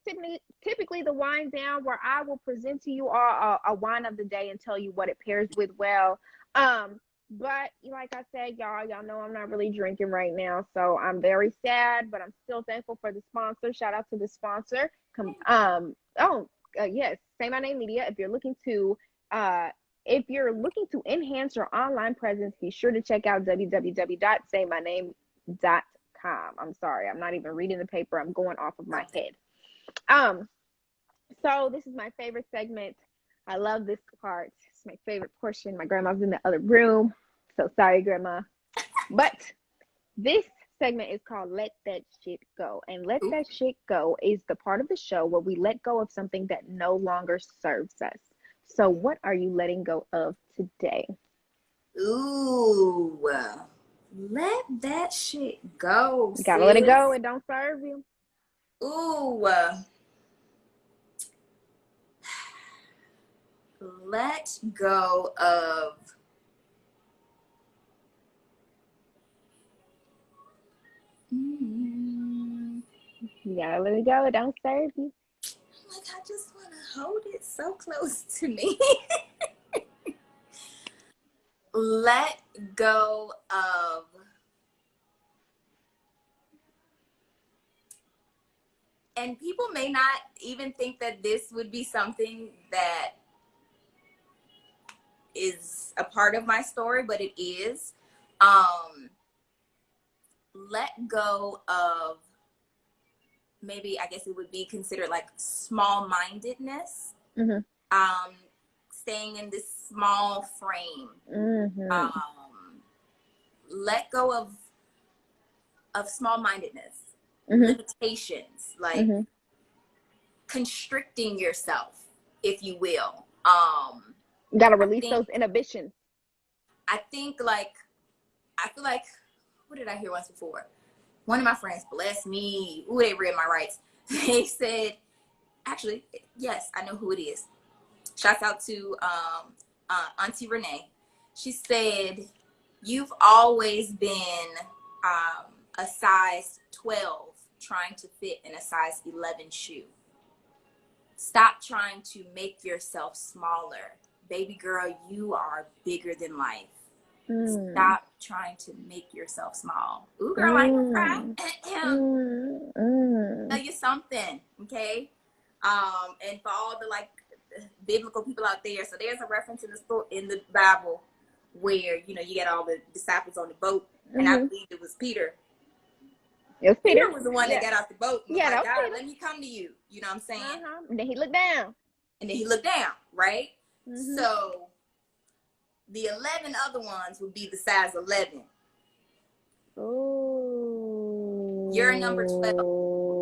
typically the wind down, where I will present to you all a wine of the day and tell you what it pairs with well. But like I said, y'all know I'm not really drinking right now, so I'm very sad, but I'm still thankful for the sponsor. Shout out to the sponsor. Yes, Say My Name Media. If you're looking to enhance your online presence, be sure to check out www.saymyname.com. I'm sorry, I'm not even reading the paper. I'm going off of my head. So this is my favorite segment. I love this part. It's my favorite portion. My grandma's in the other room. So sorry, Grandma. But this segment is called Let That Shit Go. And Let Ooh. That Shit Go is the part of the show where we let go of something that no longer serves us. So what are you letting go of today? Ooh. Let that shit go, You gotta let it sis. go. It don't serve you. Ooh. Let go of You gotta let it go. It don't serve you. like I just want to hold it so close to me. Let go of and people may not even think that this would be something that is a part of my story, but it is. Let go of maybe I guess it would be considered like small-mindedness. Mm-hmm. Staying in this small frame. Mm-hmm. Let go of small-mindedness, Mm-hmm. limitations, like Mm-hmm. constricting yourself, if you will. You gotta release those inhibitions. I think like I feel like what did I hear once before? One of my friends, bless me, ooh, they read my rights. They said, actually, yes, I know who it is. Shouts out to Auntie Renee. She said, you've always been a size 12 trying to fit in a size 11 shoe. Stop trying to make yourself smaller. Baby girl, you are bigger than life. Stop trying to make yourself small. Ooh, girl, I ain't gonna cry. Tell you something, okay? And for all the like biblical people out there, so there's a reference in the Bible where you get all the disciples on the boat, and I believe it was Peter. It was Peter. Peter was the one that got off the boat and was like, God, Peter. let me come to you. You know what I'm saying? And then he looked down. Right? So the 11 other ones would be the size 11. Ooh. You're number 12.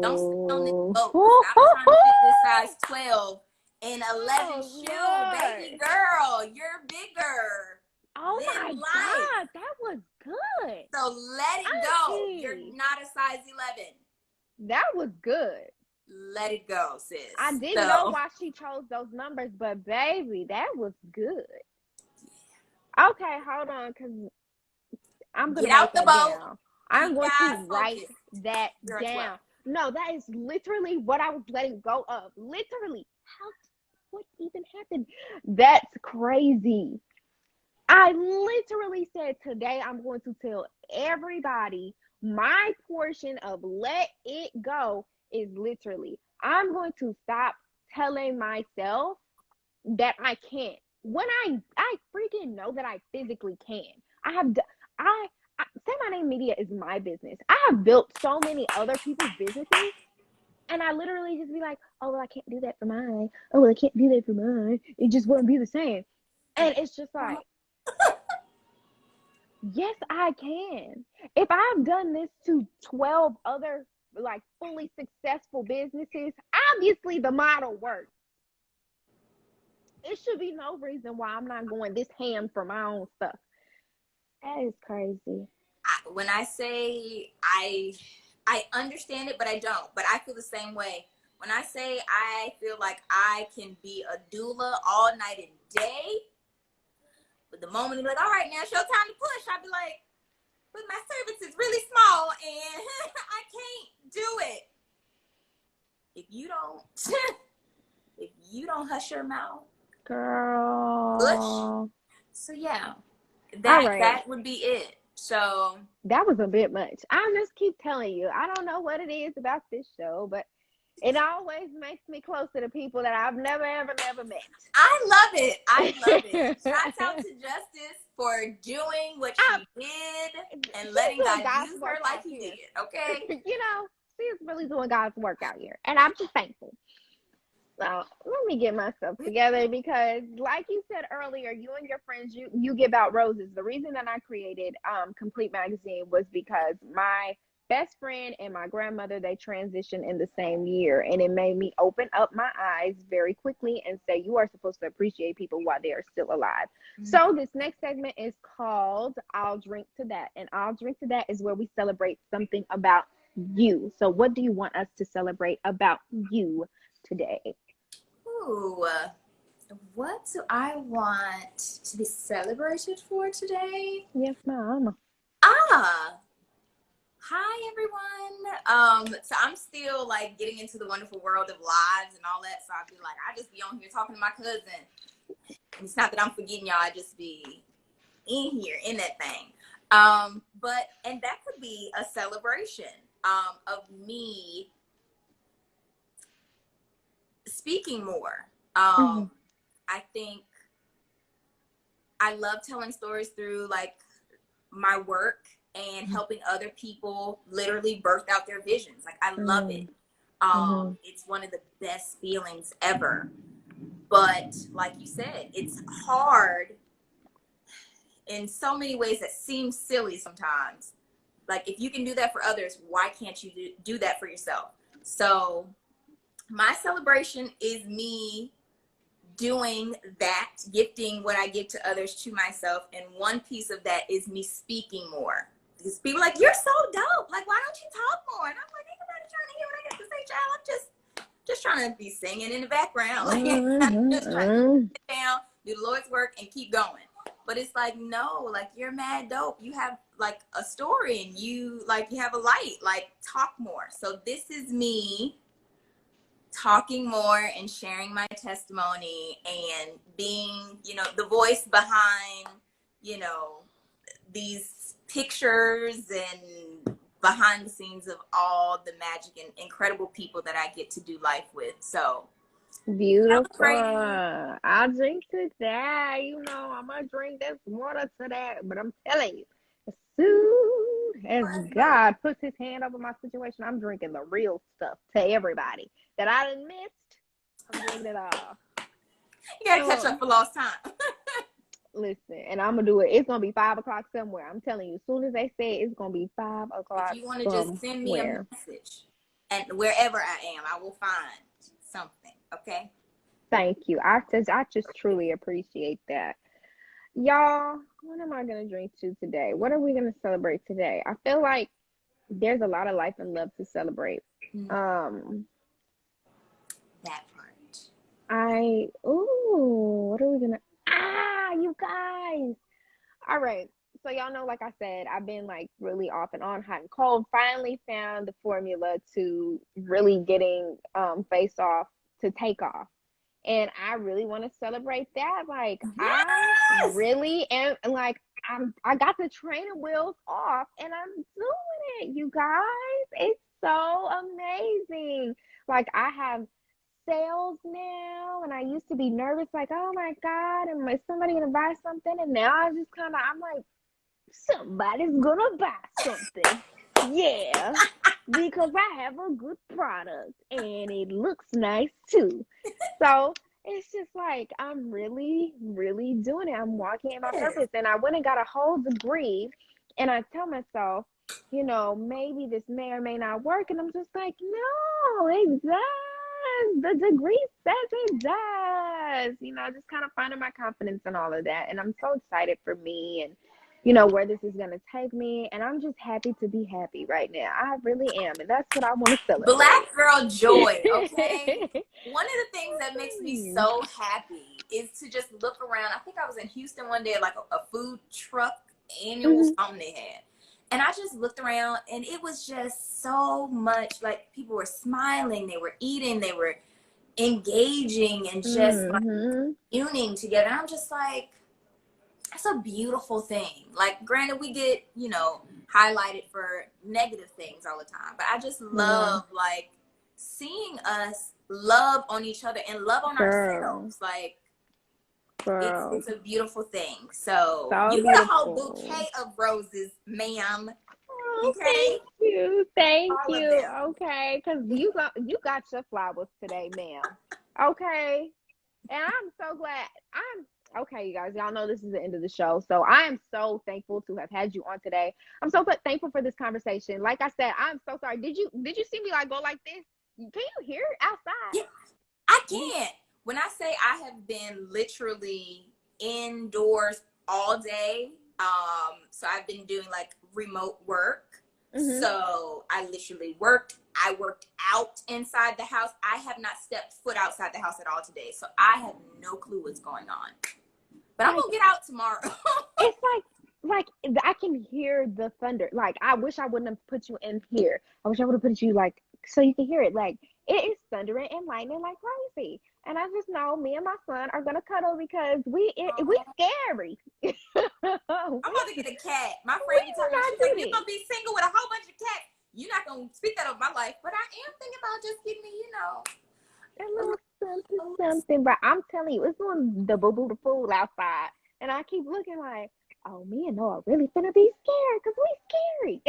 Don't sit on this boat. Stop trying to fit this size 12 in 11 shoe. Lord. Baby girl, you're bigger. Oh my God, that was good. So let it go. You're not a size 11. That was good. Let it go, sis. I didn't know why she chose those numbers, but baby, that was good. Okay, hold on, because I'm going to write that down. I'm going to write that down. No, that is literally what I was letting go of. Literally. What even happened? That's crazy. I literally said today I'm going to tell everybody my portion of let it go is literally I'm going to stop telling myself that I can't. When I freaking know that I physically can. Say My Name Media is my business. I have built so many other people's businesses, and I literally just be like, oh, well, I can't do that for mine. Oh, well, I can't do that for mine. It just wouldn't be the same. And it's just like, yes, I can. If I've done this to 12 other like fully successful businesses, obviously the model works. It should be no reason why I'm not going this ham for my own stuff. That is crazy. When I say I understand it, but I don't. But I feel the same way. When I say I feel like I can be a doula all night and day, but the moment you're like, all right, now it's your time to push, I'd be like, but my cervix is really small and I can't do it. If you don't hush your mouth, girl, push. So yeah, that would be it. So that was a bit much. I just keep telling you, I don't know what it is about this show, but it always makes me closer to people that I've never met. I love it. Shouts out to Justice for doing what she did and letting God use her like he did, okay? She's really doing God's work out here, and I'm just thankful. let me get myself together because, like you said earlier, you and your friends, you give out roses. The reason that I created Complete Magazine was because my best friend and my grandmother, they transitioned in the same year, and it made me open up my eyes very quickly and say you are supposed to appreciate people while they are still alive. So this next segment is called I'll Drink to That, and I'll Drink to That is where we celebrate something about you. So what do you want us to celebrate about you today? Ooh, what do I want to be celebrated for today? Yes, ma'am. Ah, hi everyone. So I'm still like getting into the wonderful world of lives and all that. So I'd be like, I just be on here talking to my cousin. And it's not that I'm forgetting y'all. I just be in here in that thing. And that could be a celebration of me speaking more. I think I love telling stories through like my work and helping other people literally birth out their visions. Like I love it. It's one of the best feelings ever. But like you said, it's hard in so many ways that seem silly sometimes. Like if you can do that for others, why can't you do that for yourself? So my celebration is me doing that, gifting what I give to others to myself. And one piece of that is me speaking more. Because people are like, you're so dope. Like, why don't you talk more? And I'm like, ain't nobody trying to hear what I got to say, child. I'm just trying to be singing in the background. Like, I'm just trying to sit down, do the Lord's work, and keep going. But it's like, no, like, you're mad dope. You have, like, a story, and you have a light. Like, talk more. So this is me talking more and sharing my testimony and being, the voice behind, these pictures and behind the scenes of all the magic and incredible people that I get to do life with. So beautiful. I'll drink to that. I'm gonna drink this water to that. But I'm telling you, as soon as God puts his hand over my situation, I'm drinking the real stuff to everybody that I done missed. I'm drinking it all. You gotta catch up for lost time. Listen, and I'm gonna do it. It's gonna be 5 o'clock somewhere. I'm telling you, as soon as they say it's gonna be 5 o'clock. If you want to just send me a message, and wherever I am, I will find something. Okay. Thank you. I just truly appreciate that. Y'all, what am I gonna drink to today? What are we gonna celebrate today? I feel like there's a lot of life and love to celebrate. That part. What are we gonna you guys. All right. So y'all know, like I said, I've been like really off and on, hot and cold. Finally found the formula to really getting Face Off to take off. And I really want to celebrate that. Like, yes! I really am, like, I got the trainer wheels off and I'm doing it, you guys. It's so amazing. Like, I have sales now, and I used to be nervous, like, oh my God, is somebody gonna buy something? And now I'm like, somebody's gonna buy something. Yeah, because I have a good product and it looks nice too. So it's just like, I'm really, really doing it. I'm walking in my purpose. And I went and got a whole degree, and I tell myself, maybe this may or may not work. And I'm just like, no, it does. The degree says it does. Just kind of finding my confidence and all of that. And I'm so excited for me and, where this is going to take me. And I'm just happy to be happy right now. I really am. And that's what I want to celebrate. Black girl joy, okay? One of the things that makes me so happy is to just look around. I think I was in Houston one day, like a food truck annual something they had. And I just looked around, and it was just so much, like, people were smiling, they were eating, they were engaging, and just like uniting together. And I'm just like, that's a beautiful thing. Like, granted, we get, highlighted for negative things all the time, but I just love, like, seeing us love on each other and love on ourselves. Like, it's a beautiful thing. So you get a whole bouquet of roses, ma'am. Okay. Thank you. Okay, because you got your flowers today, ma'am. Okay. And I'm so glad. Okay, you guys. Y'all know this is the end of the show. So I am so thankful to have had you on today. I'm so thankful for this conversation. Like I said, I'm so sorry. Did you see me like go like this? Can you hear it outside? Yeah, I can't. When I say I have been literally indoors all day, so I've been doing like remote work. Mm-hmm. So I literally worked. I worked out inside the house. I have not stepped foot outside the house at all today. So I have no clue what's going on. But I'm gonna get out tomorrow. It's like I can hear the thunder. Like I wish I wouldn't have put you in here. I wish I would have put you like so you can hear it. Like it is thundering and lightning like crazy. And I just know me and my son are gonna cuddle because we scary. I'm about to get a cat. My friend be talking. She's like, "You're gonna be single with a whole bunch of cats. You're not gonna speak that of my life." But I am thinking about just getting me, A little something. But I'm telling you, it's doing the boo-boo the fool outside. And I keep looking like, oh, me and Noah really finna be scared because we scary.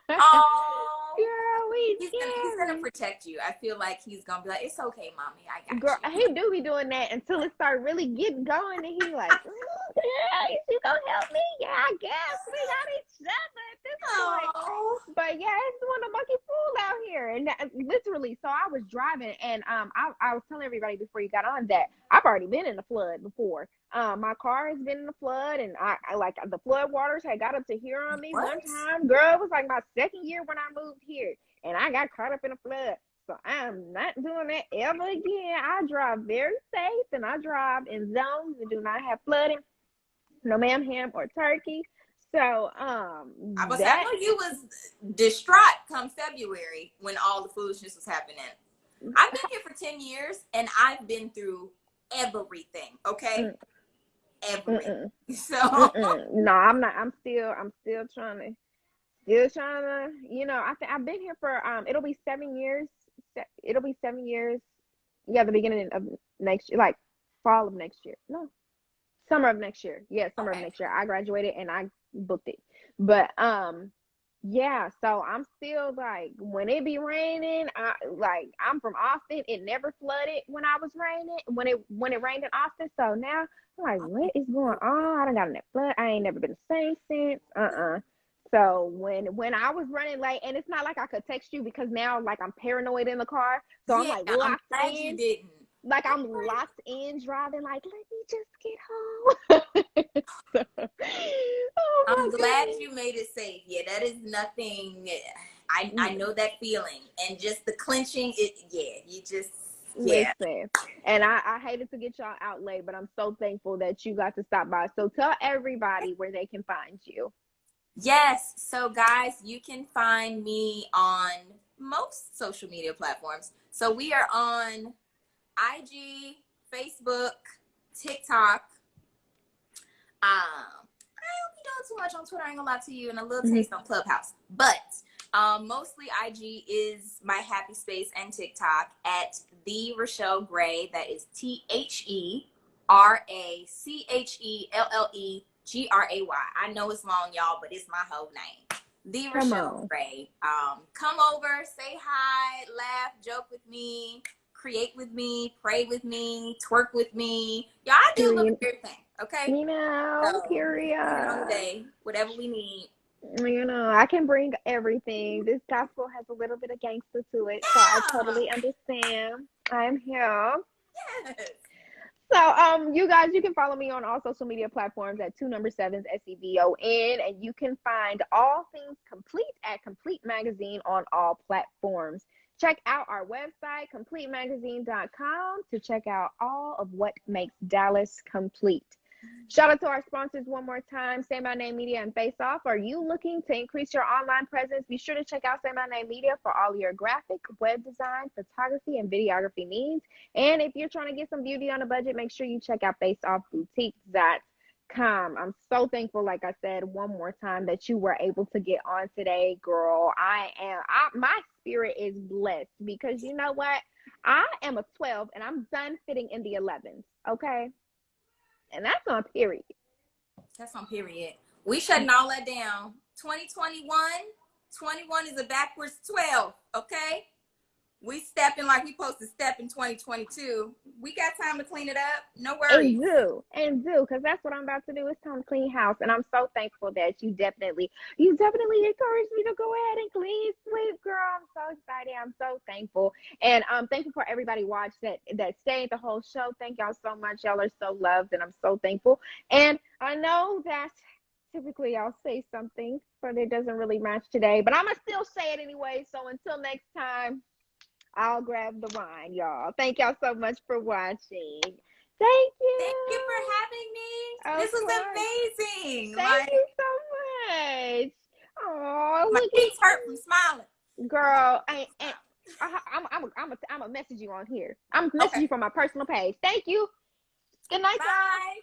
Oh, girl, we he's scary. gonna protect you. I feel like he's gonna be like, "It's okay, mommy, I got Girl, you." he do be doing that until it start really getting going, and he like, yeah, you gonna help me? Yeah, I guess we got each other at this point. Oh, But yeah, it's doing a monkey fool out here, and literally. So I was driving, and I was telling everybody before you got on that I've already been in the flood before. My car has been in the flood, and I like the flood waters had got up to here on me what? one time. Girl, it was like my second year when I moved here, and I got caught up in a flood. So I'm not doing that ever again. I drive very safe, and I drive in zones that do not have flooding, no mayhem, ham, or turkey. So I know you was distraught come February when all the foolishness was happening. I've been here for 10 years, and I've been through everything. Okay. Everything. So no, I'm not. I'm still trying to, I think I've been here for it'll be 7 years. It'll be 7 years. Yeah, the beginning of next year, like fall of next year. No, summer of next year. Yeah, summer of next year. I graduated and I booked it. But yeah, so I'm still like when it be raining, I'm from Austin. It never flooded when I was raining when it rained in Austin. So now I'm like, what is going on? I done got in that flood. I ain't never been the same since. So when I was running late, and it's not like I could text you because now like I'm paranoid in the car. So I'm like locked glad in. you didn't. Like I'm locked in driving. Like let me just get home. Oh, I'm glad goodness. you made it safe. Yeah, that is nothing. I know that feeling, and just the clenching. Listen, and I hated to get y'all out late, but I'm so thankful that you got to stop by. So tell everybody where they can find you. Yes. So guys, you can find me on most social media platforms. So we are on IG, Facebook, TikTok. I don't be doing too much on Twitter, I ain't gonna lie to you, and a little taste on Clubhouse. But mostly IG is my happy space, and TikTok at the Rachelle Gray. That is TheRachellGray. I know it's long, y'all, but it's my whole name. The Rachelle Gray. Come over, say hi, laugh, joke with me, create with me, pray with me, twerk with me. Y'all, I do a little everything, okay? Period. Day, whatever we need. I can bring everything. This gospel has a little bit of gangster to it, so I totally understand. I'm here. Yes. So, you guys, you can follow me on all social media platforms at 2 7 SEVON, and you can find all things complete at Complete Magazine on all platforms. Check out our website, CompleteMagazine.com, to check out all of what makes Dallas complete. Shout out to our sponsors one more time, Say My Name Media and Face Off. Are you looking to increase your online presence? Be sure to check out Say My Name Media for all your graphic, web design, photography, and videography needs. And if you're trying to get some beauty on a budget, make sure you check out FaceOffBoutique.com. I'm so thankful, like I said, one more time that you were able to get on today, girl. My spirit is blessed because you know what? I am a 12 and I'm done fitting in the 11s, okay? And that's on period. That's on period. We shutting all that down. 2021 is a backwards 12, okay? We stepping like we supposed to step in 2022. We got time to clean it up. No And worries. do, because that's what I'm about to do. It's time to clean house, and I'm so thankful that you definitely encouraged me to go ahead and clean sweep, girl. I'm so excited. I'm so thankful, and I'm thankful for everybody watch that stayed the whole show. Thank y'all so much. Y'all are so loved, and I'm so thankful. And I know that typically I'll say something, but it doesn't really match today. But I'm gonna still say it anyway. So until next time. I'll grab the wine, y'all. Thank y'all so much for watching. Thank you. Thank you for having me. Of This was course. amazing. Thank you so much. Oh, My look cheeks at hurt from smiling. you, girl. I'm a message you on here. I'm gonna message Okay. you from my personal page. Thank you. Good night, y'all. Bye.